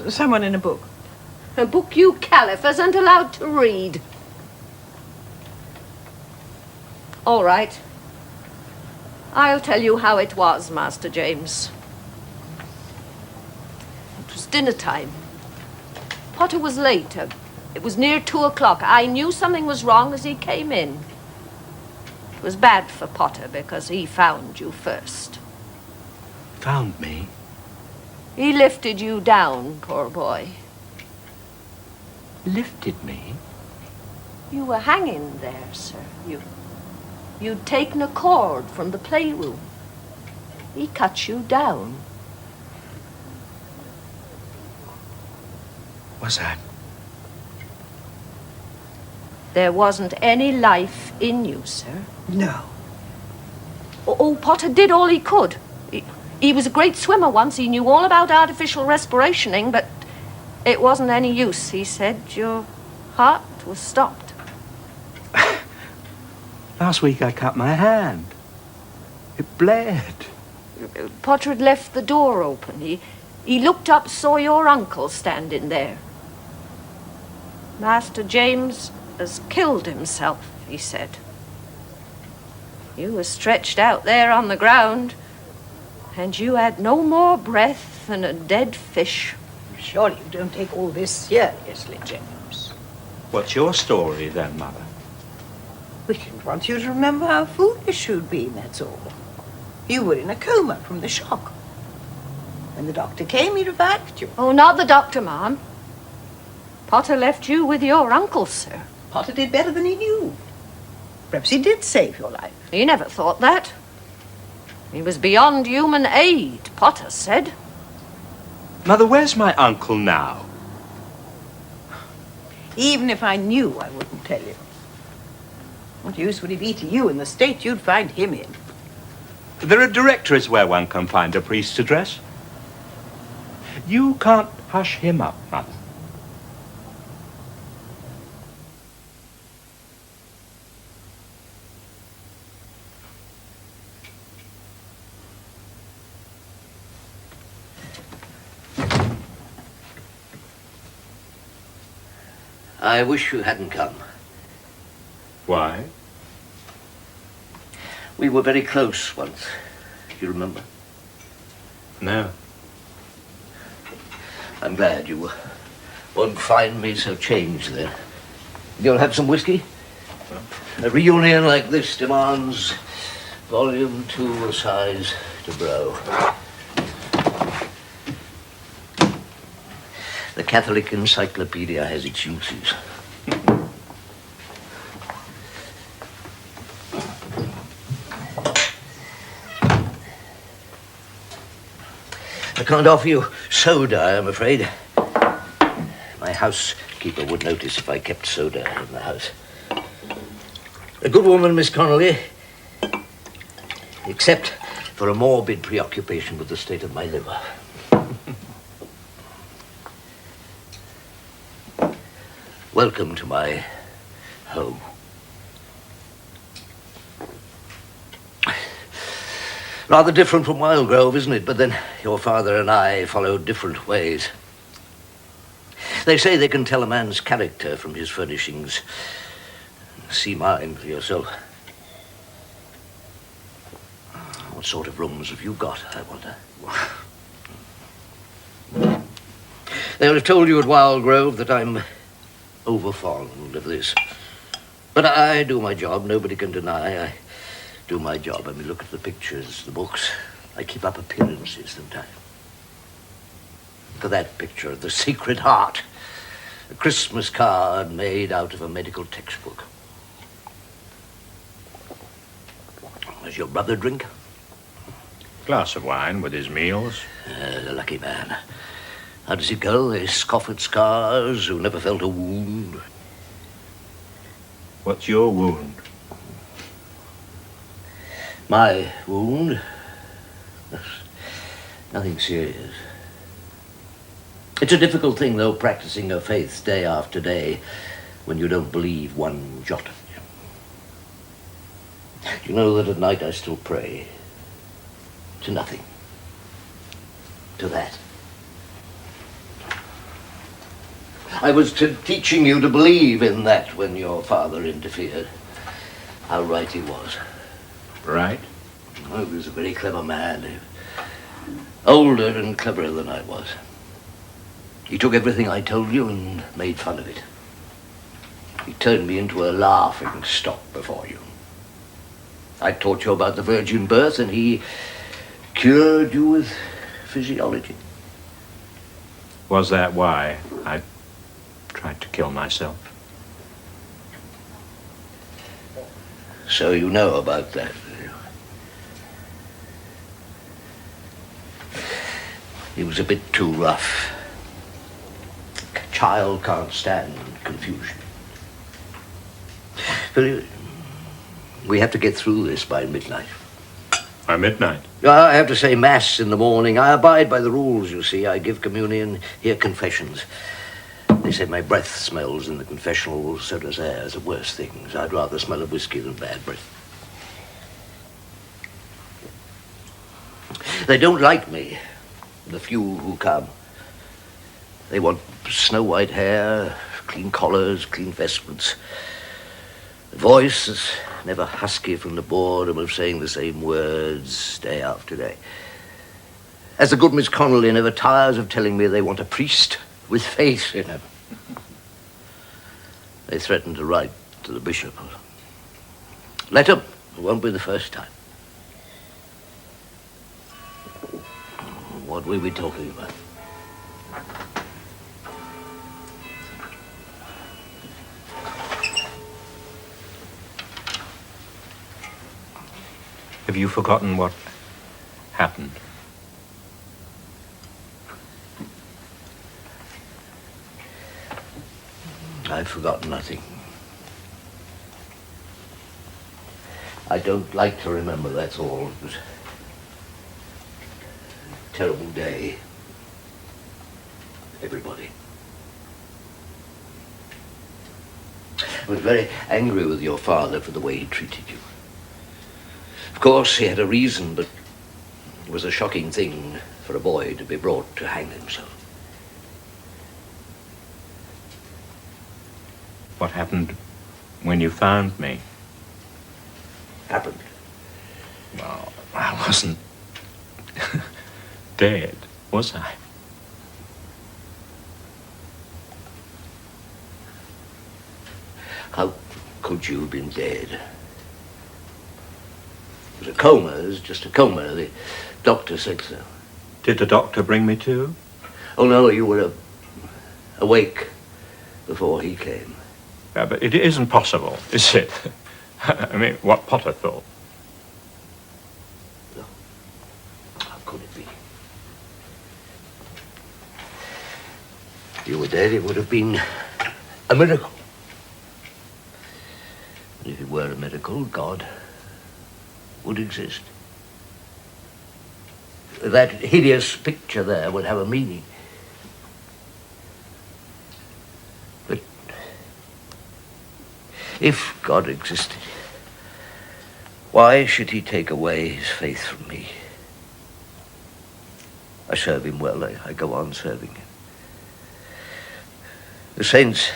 Someone in a book. A book you Caliphers aren't allowed to read. All right. I'll tell you how it was, Master James. It was dinner time. Potter was late. It was near 2 o'clock. I knew something was wrong as he came in. It was bad for Potter because he found you first. Found me? He lifted you down, poor boy. Lifted me? You were hanging there, sir. You'd taken a cord from the playroom. He cut you down. Was that? There wasn't any life in you, sir. No. Oh, Potter did all he could. He was a great swimmer once. He knew all about artificial respirationing, but it wasn't any use. He said your heart was stopped. Last week I cut my hand. It bled. Potter had left the door open. He looked up, saw your uncle standing there. Master James has killed himself, he said. You were stretched out there on the ground, and you had no more breath than a dead fish. Surely you don't take all this seriously, James. What's your story then, Mother? We didn't want you to remember how foolish you'd been, that's all. You were in a coma from the shock. When the doctor came, he revived you. Oh, not the doctor, Ma'am. Potter left you with your uncle, sir. Potter did better than he knew. Perhaps he did save your life. He never thought that. He was beyond human aid, Potter said. Mother, where's my uncle now? Even if I knew, I wouldn't tell you. What use would he be to you in the state you'd find him in? There are directories where one can find a priest's address. You can't hush him up, Mother. I wish you hadn't come. Why? We were very close once. Do you remember? No. I'm glad you won't find me so changed then. You'll have some whiskey? A reunion like this demands volume 2 size to blow. The Catholic Encyclopedia has its uses. I can't offer you soda, I'm afraid. My housekeeper would notice if I kept soda in the house. A good woman, Miss Connolly, except for a morbid preoccupation with the state of my liver. Welcome to my home. Rather different from Wildgrove, isn't it? But then your father and I followed different ways. They say they can tell a man's character from his furnishings. See mine for yourself. What sort of rooms have you got, I wonder? They'll have told you at Wildgrove that I'm overfond of this. But I do my job, nobody can deny. I do my job. I mean, look at the pictures, the books. I keep up appearances sometimes. For that picture of the Sacred Heart, a Christmas card made out of a medical textbook. Does your brother drink? Glass of wine with his meals. The lucky man. How does it go? They scoff at scars who never felt a wound. What's your wound? My wound? Nothing serious. It's a difficult thing, though, practicing your faith day after day when you don't believe one jot of it. You know that at night I still pray to nothing. To that. I was teaching you to believe in that when your father interfered. How right he was. Right? Oh, he was a very clever man. Older and cleverer than I was. He took everything I told you and made fun of it. He turned me into a laughing stock before you. I taught you about the virgin birth, and he cured you with physiology. Was that why I tried to kill myself? So you know about that, do you? He was a bit too rough. A child can't stand confusion. But we have to get through this by midnight. By midnight? I have to say Mass in the morning. I abide by the rules, you see. I give communion, hear confessions. They say my breath smells in the confessional, so does theirs, of worse things. I'd rather smell of whiskey than bad breath. They don't like me, the few who come. They want snow-white hair, clean collars, clean vestments. The voice is never husky from the boredom of saying the same words day after day. As the good Miss Connolly never tires of telling me they want a priest with faith in him. They threaten to write to the bishop. Let them. It won't be the first time. What were we talking about? Have you forgotten what happened? I've forgotten nothing. I don't like to remember, that's all. It was a terrible day. Everybody. I was very angry with your father for the way he treated you. Of course, he had a reason, but it was a shocking thing for a boy to be brought to hang himself. What happened when you found me? Happened? Well, I wasn't dead, was I? How could you have been dead? It was a coma. It was just a coma. The doctor said so. Did the doctor bring me to? Oh, no, you were awake before he came. Yeah, but it isn't possible, is it? I mean, what Potter thought. No. How could it be? If you were dead, it would have been a miracle. And if it were a miracle, God would exist. That hideous picture there would have a meaning. But if God existed, why should he take away his faith from me? I serve him well. I go on serving him. The saints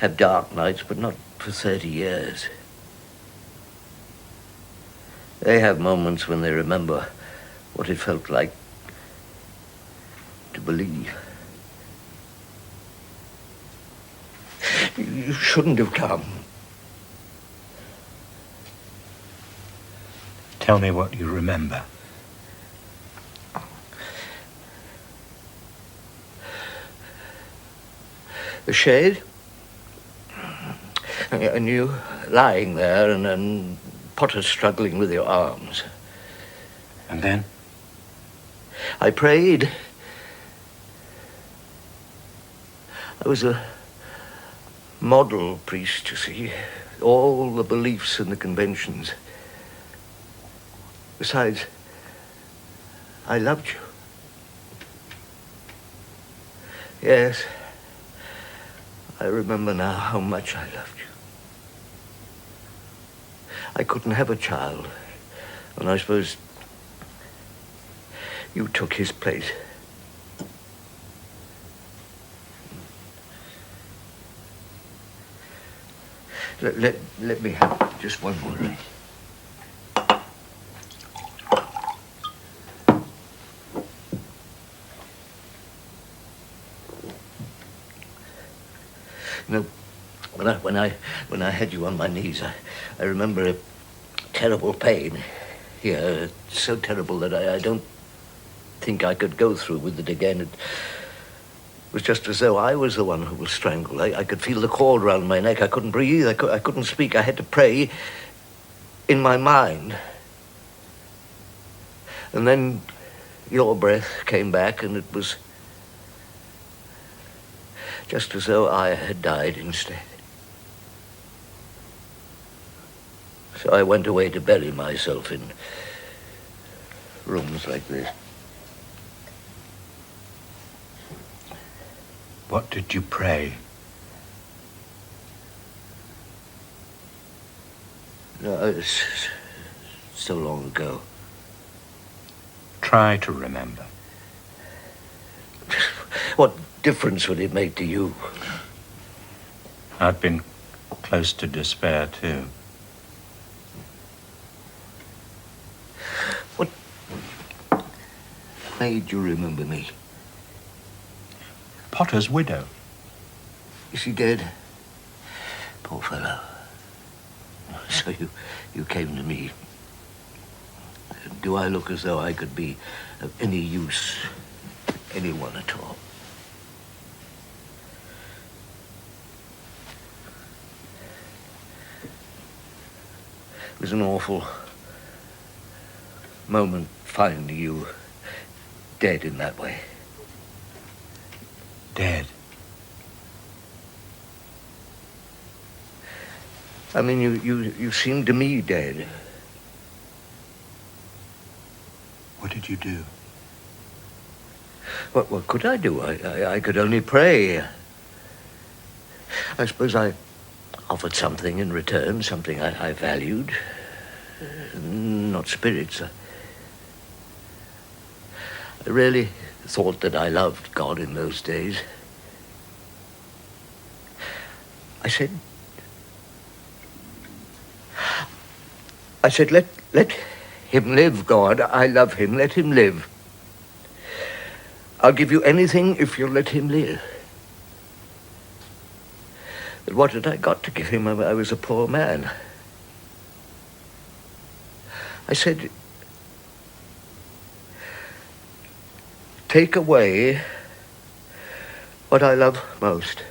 have dark nights, but not for 30 years. They have moments when they remember what it felt like to believe. You shouldn't have come. Tell me what you remember. The shade, and you lying there, and Potter struggling with your arms. And then? I prayed. I was a model priest, you see. All the beliefs and the conventions. Besides, I loved you. Yes, I remember now how much I loved you. I couldn't have a child, and I suppose you took his place. Let me have just one more drink. You know, when I had you on my knees, I remember a terrible pain here, so terrible that I don't think I could go through with it again. It was just as though I was the one who was strangled. I could feel the cord around my neck. I couldn't breathe. I couldn't speak. I had to pray in my mind. And then your breath came back, and it was just as though I had died instead. So I went away to bury myself in rooms like this. What did you pray? No, it's so long ago. Try to remember. What difference would it make to you? I've been close to despair, too. What made you remember me? Potter's widow. Is she dead? Poor fellow. So you came to me. Do I look as though I could be of any use, anyone at all? It was an awful moment finding you dead in that way. Dead. I mean, you seemed to me dead. What did you do? What could I do? I could only pray. I suppose I offered something in return, something I valued. Not spirits. I really thought that I loved God in those days. I said, let him live, God. I love him. Let him live. I'll give you anything if you'll let him live. But what had I got to give him? I was a poor man. I said, take away what I love most.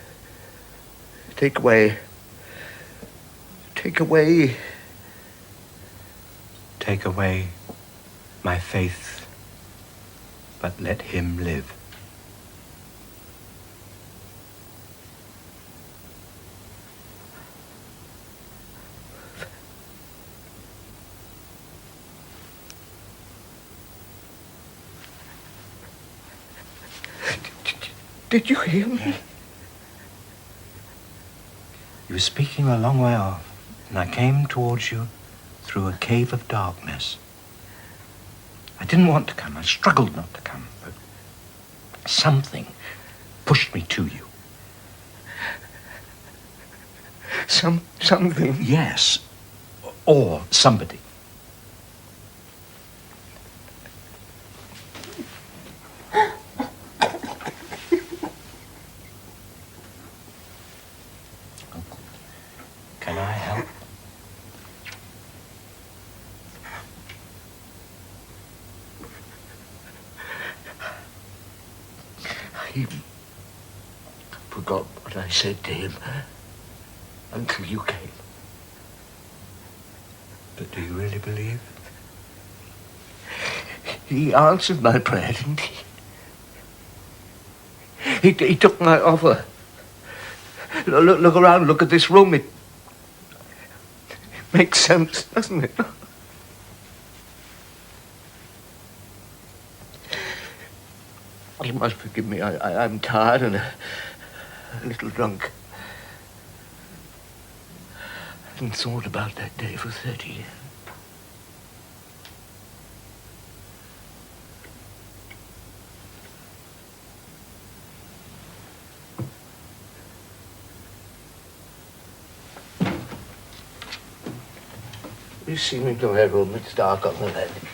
Take away. Take away my faith, but let him live. Did you hear me? You were speaking a long way off, and I came towards you through a cave of darkness. I didn't want to come. I struggled not to come, but something pushed me to you. Something? Yes, or somebody. Can I help? I forgot what I said to him until you came. But do you really believe? He answered my prayer, didn't he? He took my offer. Look around, look at this room. It makes sense, doesn't it? You must forgive me. I'm tired and a little drunk. I haven't thought about that day for 30 years. You see me to her room. It's dark on the landing.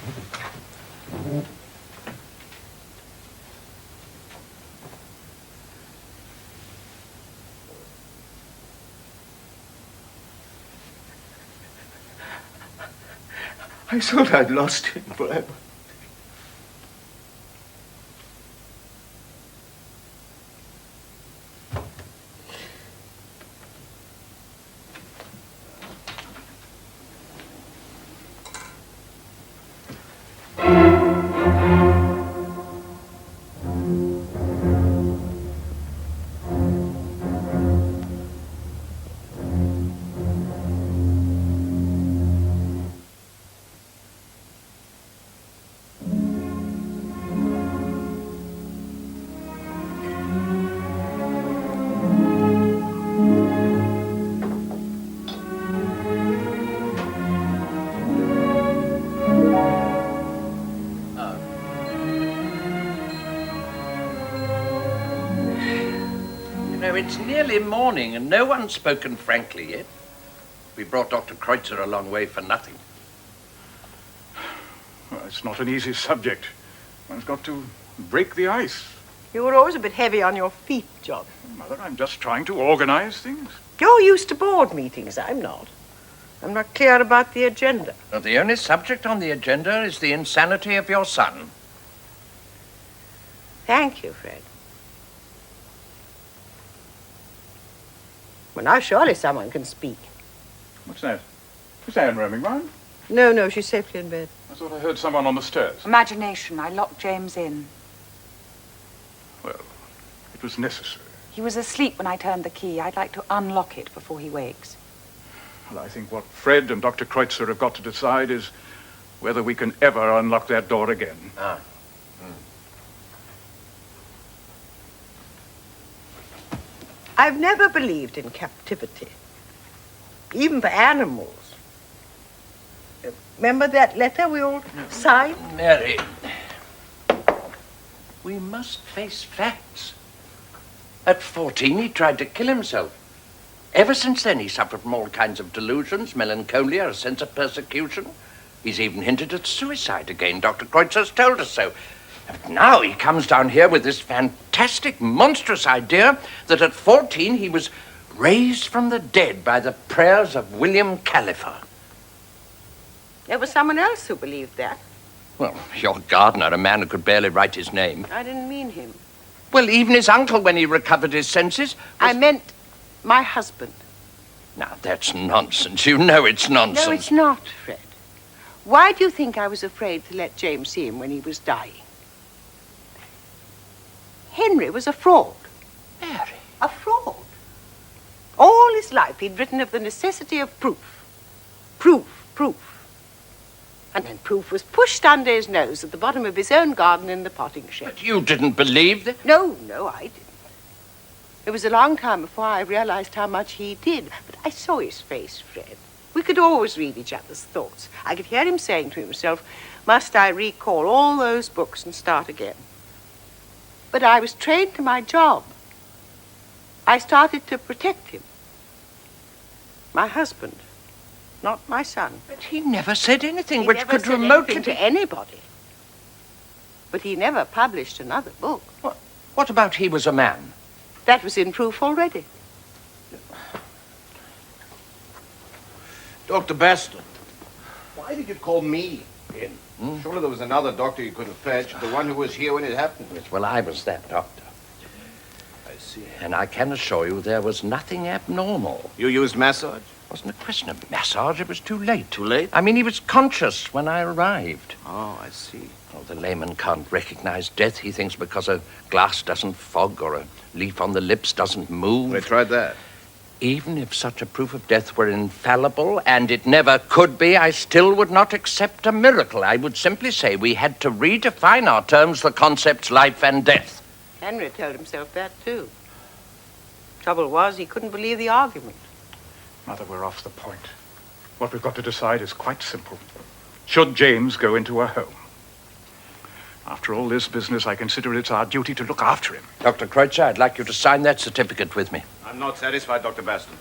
I thought I'd lost him forever. It's nearly morning and no one's spoken frankly yet. We brought Dr. Kreutzer a long way for nothing. Well, it's not an easy subject. One's got to break the ice. You were always a bit heavy on your feet, John. Mother, I'm just trying to organize things. You're used to board meetings. I'm not. I'm not clear about the agenda. Well, the only subject on the agenda is the insanity of your son. Thank you, Fred. Well, now surely someone can speak. What's that? Is Anne roaming round? No, she's safely in bed. I thought I heard someone on the stairs. Imagination. I locked James in. Well, it was necessary. He was asleep when I turned the key. I'd like to unlock it before he wakes. Well, I think what Fred and Dr. Kreutzer have got to decide is whether we can ever unlock that door again. I've never believed in captivity, even for animals. Remember that letter we all signed? Mary, we must face facts. At 14, he tried to kill himself. Ever since then, he suffered from all kinds of delusions, melancholia, a sense of persecution. He's even hinted at suicide again. Dr. Kreutzer's told us so. And now he comes down here with this fantastic, monstrous idea that at 14 he was raised from the dead by the prayers of William Cunliffe. There was someone else who believed that. Well, your gardener, a man who could barely write his name. I didn't mean him. Well, even his uncle, when he recovered his senses... I meant my husband. Now, that's nonsense. You know it's nonsense. No, it's not, Fred. Why do you think I was afraid to let James see him when he was dying? Henry was a fraud. Mary. A fraud. All his life he'd written of the necessity of proof. Proof. And then proof was pushed under his nose at the bottom of his own garden in the potting shed. But you didn't believe that? No, I didn't. It was a long time before I realized how much he did. But I saw his face, Fred. We could always read each other's thoughts. I could hear him saying to himself, must I recall all those books and start again? But I was trained to my job. I started to protect him. My husband, not my son. But he never said anything He which never could said remotely... anything to anybody. But he never published another book. What about he was a man? That was in proof already. Dr. Baston, why did you call me in? Surely there was another doctor you could have fetched, the one who was here when it happened. Yes, well, I was that doctor. I see. And I can assure you there was nothing abnormal. You used massage? It wasn't a question of massage. It was too late. Too late? I mean, he was conscious when I arrived. Oh, I see. Oh, the layman can't recognize death. He thinks because a glass doesn't fog or a leaf on the lips doesn't move. They tried that. Even if such a proof of death were infallible, and it never could be, I still would not accept a miracle. I would simply say we had to redefine our terms, the concepts life and death. Henry told himself that, too. Trouble was, he couldn't believe the argument. Mother, we're off the point. What we've got to decide is quite simple. Should James go into a home? After all this business, I consider it's our duty to look after him. Dr. Kreutzer, I'd like you to sign that certificate with me. I'm not satisfied, Dr. Baston.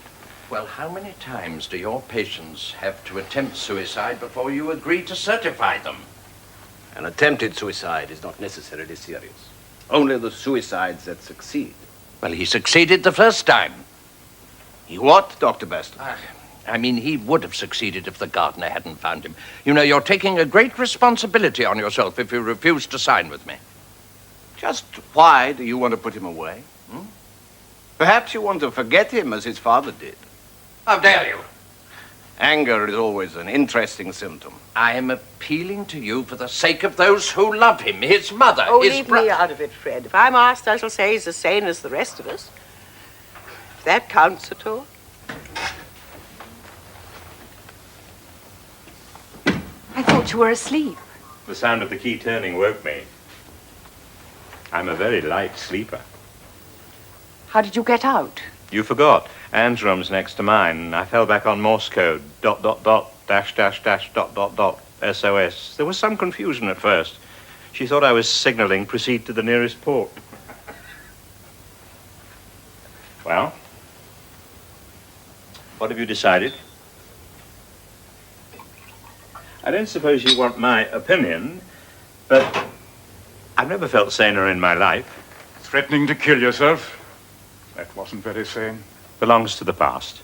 Well, how many times do your patients have to attempt suicide before you agree to certify them? An attempted suicide is not necessarily serious. Only the suicides that succeed. Well, he succeeded the first time. He what, Dr. Baston? I mean, he would have succeeded if the gardener hadn't found him. You know, you're taking a great responsibility on yourself if you refuse to sign with me. Just why do you want to put him away? Perhaps you want to forget him as his father did. How dare you? Anger is always an interesting symptom. I am appealing to you for the sake of those who love him, his mother, Oh, his leave me out of it, Fred. If I'm asked, I shall say he's as sane as the rest of us. If that counts at all. I thought you were asleep. The sound of the key turning woke me. I'm a very light sleeper. How did you get out? You forgot. Anne's room's next to mine. I fell back on Morse code. ... SOS. There was some confusion at first. She thought I was signaling proceed to the nearest port. Well? What have you decided? I don't suppose you want my opinion, but I've never felt saner in my life. Threatening to kill yourself? That wasn't very sane. Belongs to the past.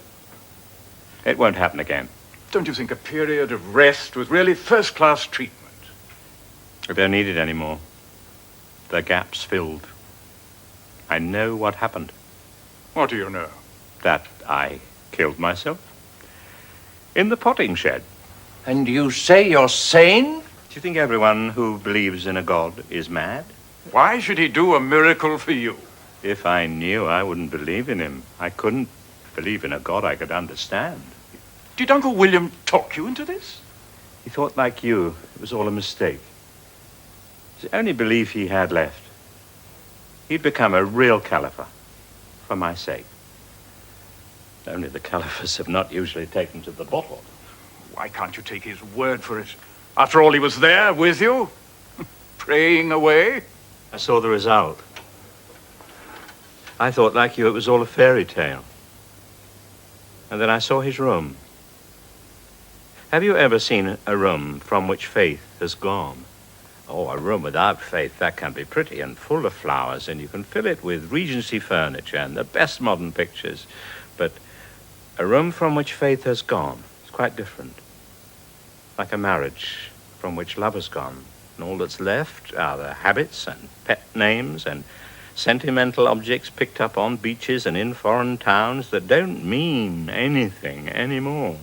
It won't happen again. Don't you think a period of rest was really first-class treatment? I don't need it anymore. The gap's filled. I know what happened. What do you know? That I killed myself. In the potting shed. And you say you're sane? Do you think everyone who believes in a god is mad? Why should he do a miracle for you? If I knew, I wouldn't believe in him. I couldn't believe in a god I could understand. Did Uncle William talk you into this? He thought like you. It was all a mistake. It's the only belief he had left. He'd become a real Cunliffe. For my sake. Only the Cunliffes have not usually taken to the bottle. Why can't you take his word for it? After all, he was there with you, praying away. I saw the result. I thought, like you, it was all a fairy tale. And then I saw his room. Have you ever seen a room from which faith has gone? Oh, a room without faith, that can be pretty and full of flowers, and you can fill it with Regency furniture and the best modern pictures. But a room from which faith has gone is quite different. Like a marriage from which love has gone. And all that's left are the habits and pet names and sentimental objects picked up on beaches and in foreign towns that don't mean anything anymore.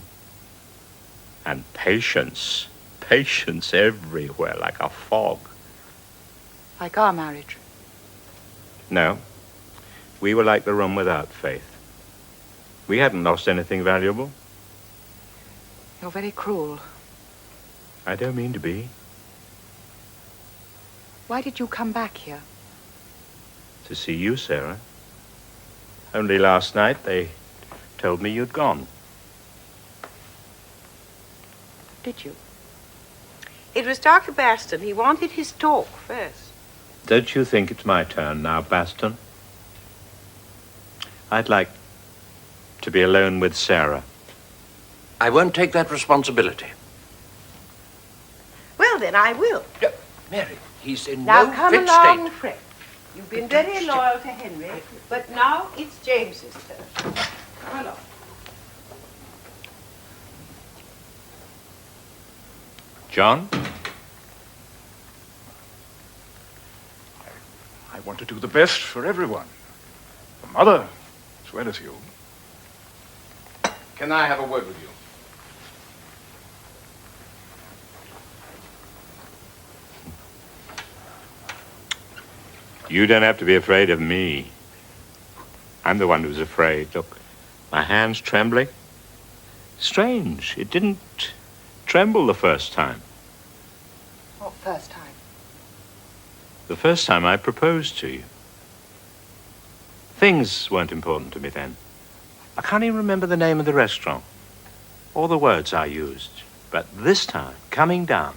And patience everywhere like a fog. Like our marriage. No, we were like the room without faith. We hadn't lost anything valuable. You're very cruel. I don't mean to be. Why did you come back here? To see you, Sarah. Only last night they told me you'd gone. Did you? It was Dr. Baston. He wanted his talk first. Don't you think it's my turn now, Baston? I'd like to be alone with Sarah. I won't take that responsibility. Well, then I will. No, Mary, he's in Now no come fit along, state. Fred. You've been very loyal to Henry, but now it's James's turn. Come along. John? I want to do the best for everyone. The mother, as well as you. Can I have a word with you? You don't have to be afraid of me. I'm the one who's afraid. Look, my hand's trembling. Strange. It didn't tremble the first time. What first time? The first time I proposed to you. Things weren't important to me then. I can't even remember the name of the restaurant or the words I used. But this time, coming down,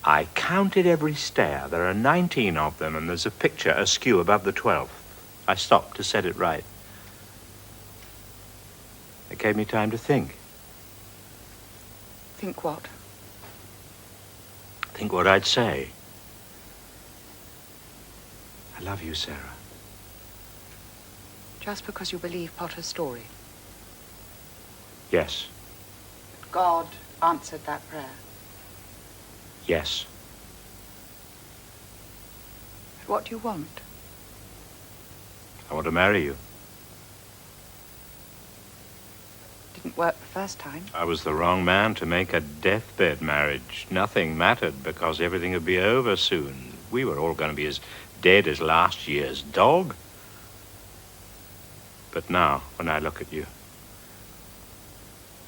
I counted every stair. There are 19 of them, and there's a picture askew above the 12th. I stopped to set it right. It gave me time to think. Think what? Think what I'd say. I love you, Sarah. Just because you believe Potter's story? Yes. God answered that prayer? Yes. What do you want? I want to marry you. Didn't work the first time. I was the wrong man to make a deathbed marriage. Nothing mattered because everything would be over soon. We were all going to be as dead as last year's dog. But now, when I look at you,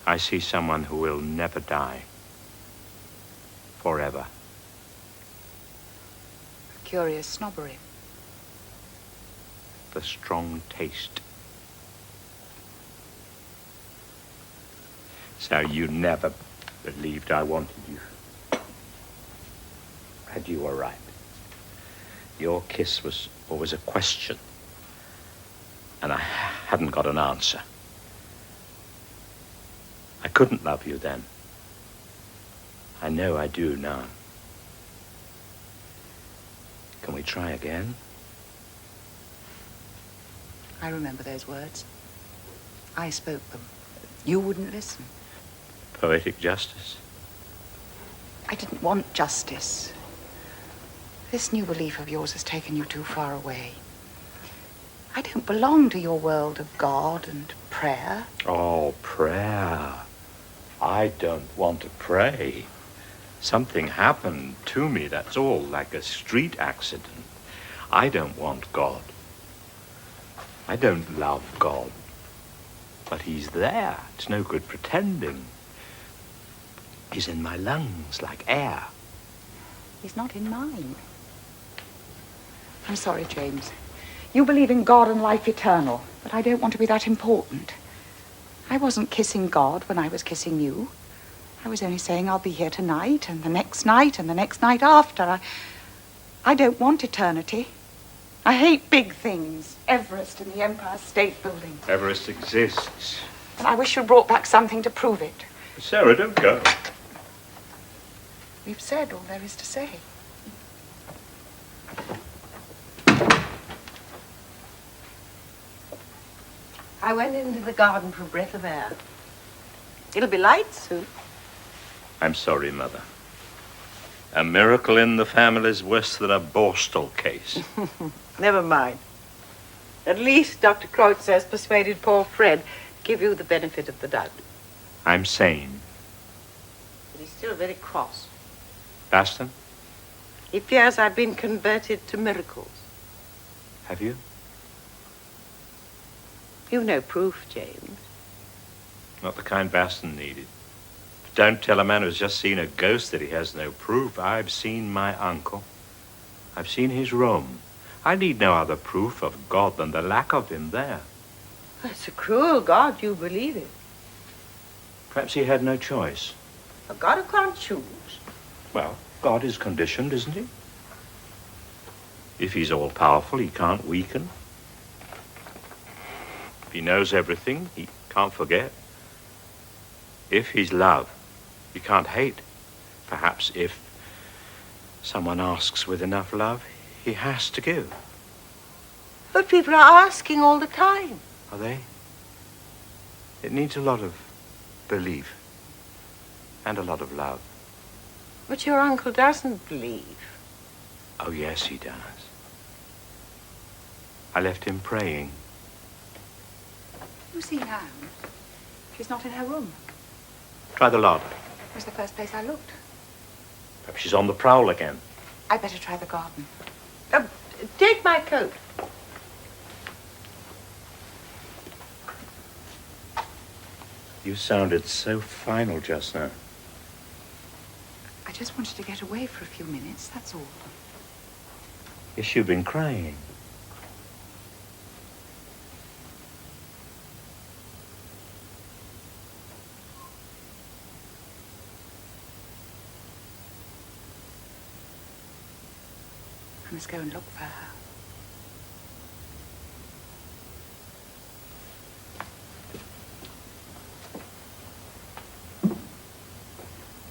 I see someone who will never die. Forever. A curious snobbery. The strong taste. So you never believed I wanted you. And you were right. Your kiss was always a question. And I hadn't got an answer. I couldn't love you then. I know I do now. Can we try again? I remember those words. I spoke them. You wouldn't listen. Poetic justice. I didn't want justice. This new belief of yours has taken you too far away. I don't belong to your world of God and prayer. Oh, prayer. I don't want to pray. Something happened to me, that's all, like a street accident. I don't want God. I don't love God. But he's there. It's no good pretending. He's in my lungs like air. He's not in mine. I'm sorry, James. You believe in God and life eternal, but I don't want to be that important. I wasn't kissing God when I was kissing you. I was only saying I'll be here tonight and the next night and the next night after. I don't want eternity. I hate big things. Everest and the Empire State Building. Everest exists. And I wish you brought back something to prove it. Sarah, don't go. We've said all there is to say. I went into the garden for a breath of air. It'll be light soon. I'm sorry, Mother. A miracle in the family is worse than a Borstal case. Never mind. At least Dr. Kreutz has persuaded poor Fred to give you the benefit of the doubt. I'm sane. But he's still very cross. Baston, He fears I've been converted to miracles. have you? You've no proof, James. Not the kind Baston needed. But don't tell a man who's just seen a ghost that he has no proof. I've seen my uncle. I've seen his room. I need no other proof of God than the lack of him there. It's a cruel God, you believe it. Perhaps he had no choice. A God who can't choose. Well, God is conditioned, isn't he? If he's all-powerful, he can't weaken. If he knows everything, he can't forget. If he's love, he can't hate. Perhaps if someone asks with enough love, he has to give. But people are asking all the time. Are they? It needs a lot of belief and a lot of love. But your uncle doesn't believe. Oh, yes, he does. I left him praying. You see now, she's not in her room. Try the larder. It was the first place I looked. Perhaps she's on the prowl again. I'd better try the garden. Take my coat. You sounded so final just now. I just wanted to get away for a few minutes, that's all. Yes, you've been crying. I must go and look for her.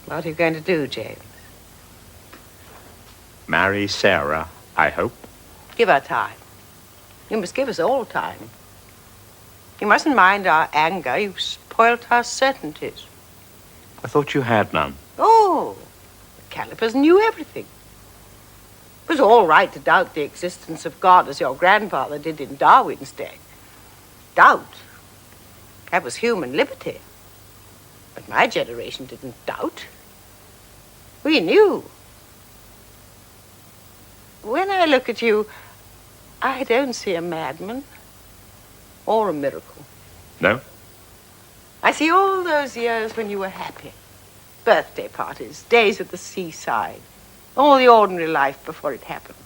What are you going to do, James? Marry Sarah, I hope. Give her time. You must give us all time. You mustn't mind our anger. You've spoilt our certainties. I thought you had none. Oh, the Cunliffes knew everything. It was all right to doubt the existence of God as your grandfather did in Darwin's day. Doubt? That was human liberty. But my generation didn't doubt. We knew. When I look at you, I don't see a madman or a miracle. No? I see all those years when you were happy. Birthday parties, days at the seaside, all the ordinary life before it happened.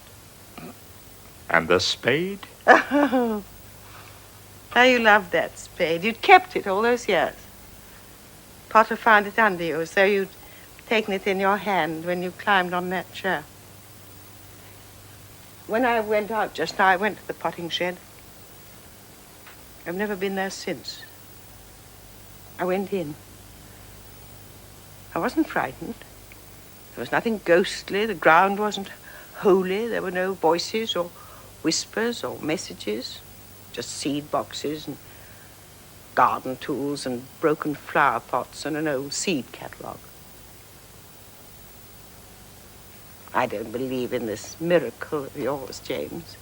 And the spade? Oh, how you loved that spade. You'd kept it all those years. Potter found it under you as though you'd taken it in your hand when you climbed on that chair. When I went out just now, I went to the potting shed. I've never been there since. I went in. I wasn't frightened. There was nothing ghostly. The ground wasn't holy. There were no voices or whispers or messages. Just seed boxes and garden tools and broken flower pots and an old seed catalogue. I don't believe in this miracle of yours, James.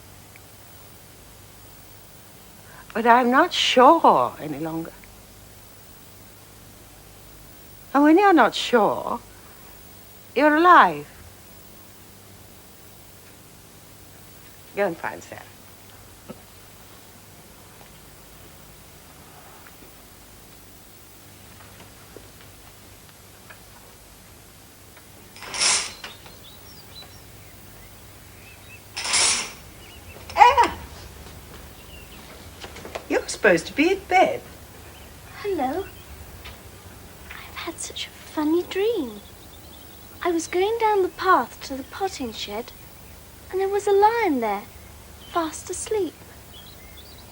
But I'm not sure any longer. And when you're not sure, you're alive. Go and find Sarah. You're supposed to be in bed. Hello. I've had such a funny dream. I was going down the path to the potting shed, and there was a lion there, fast asleep.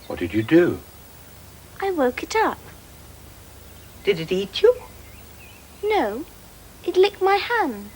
What did you do? I woke it up. Did it eat you? No, it licked my hand.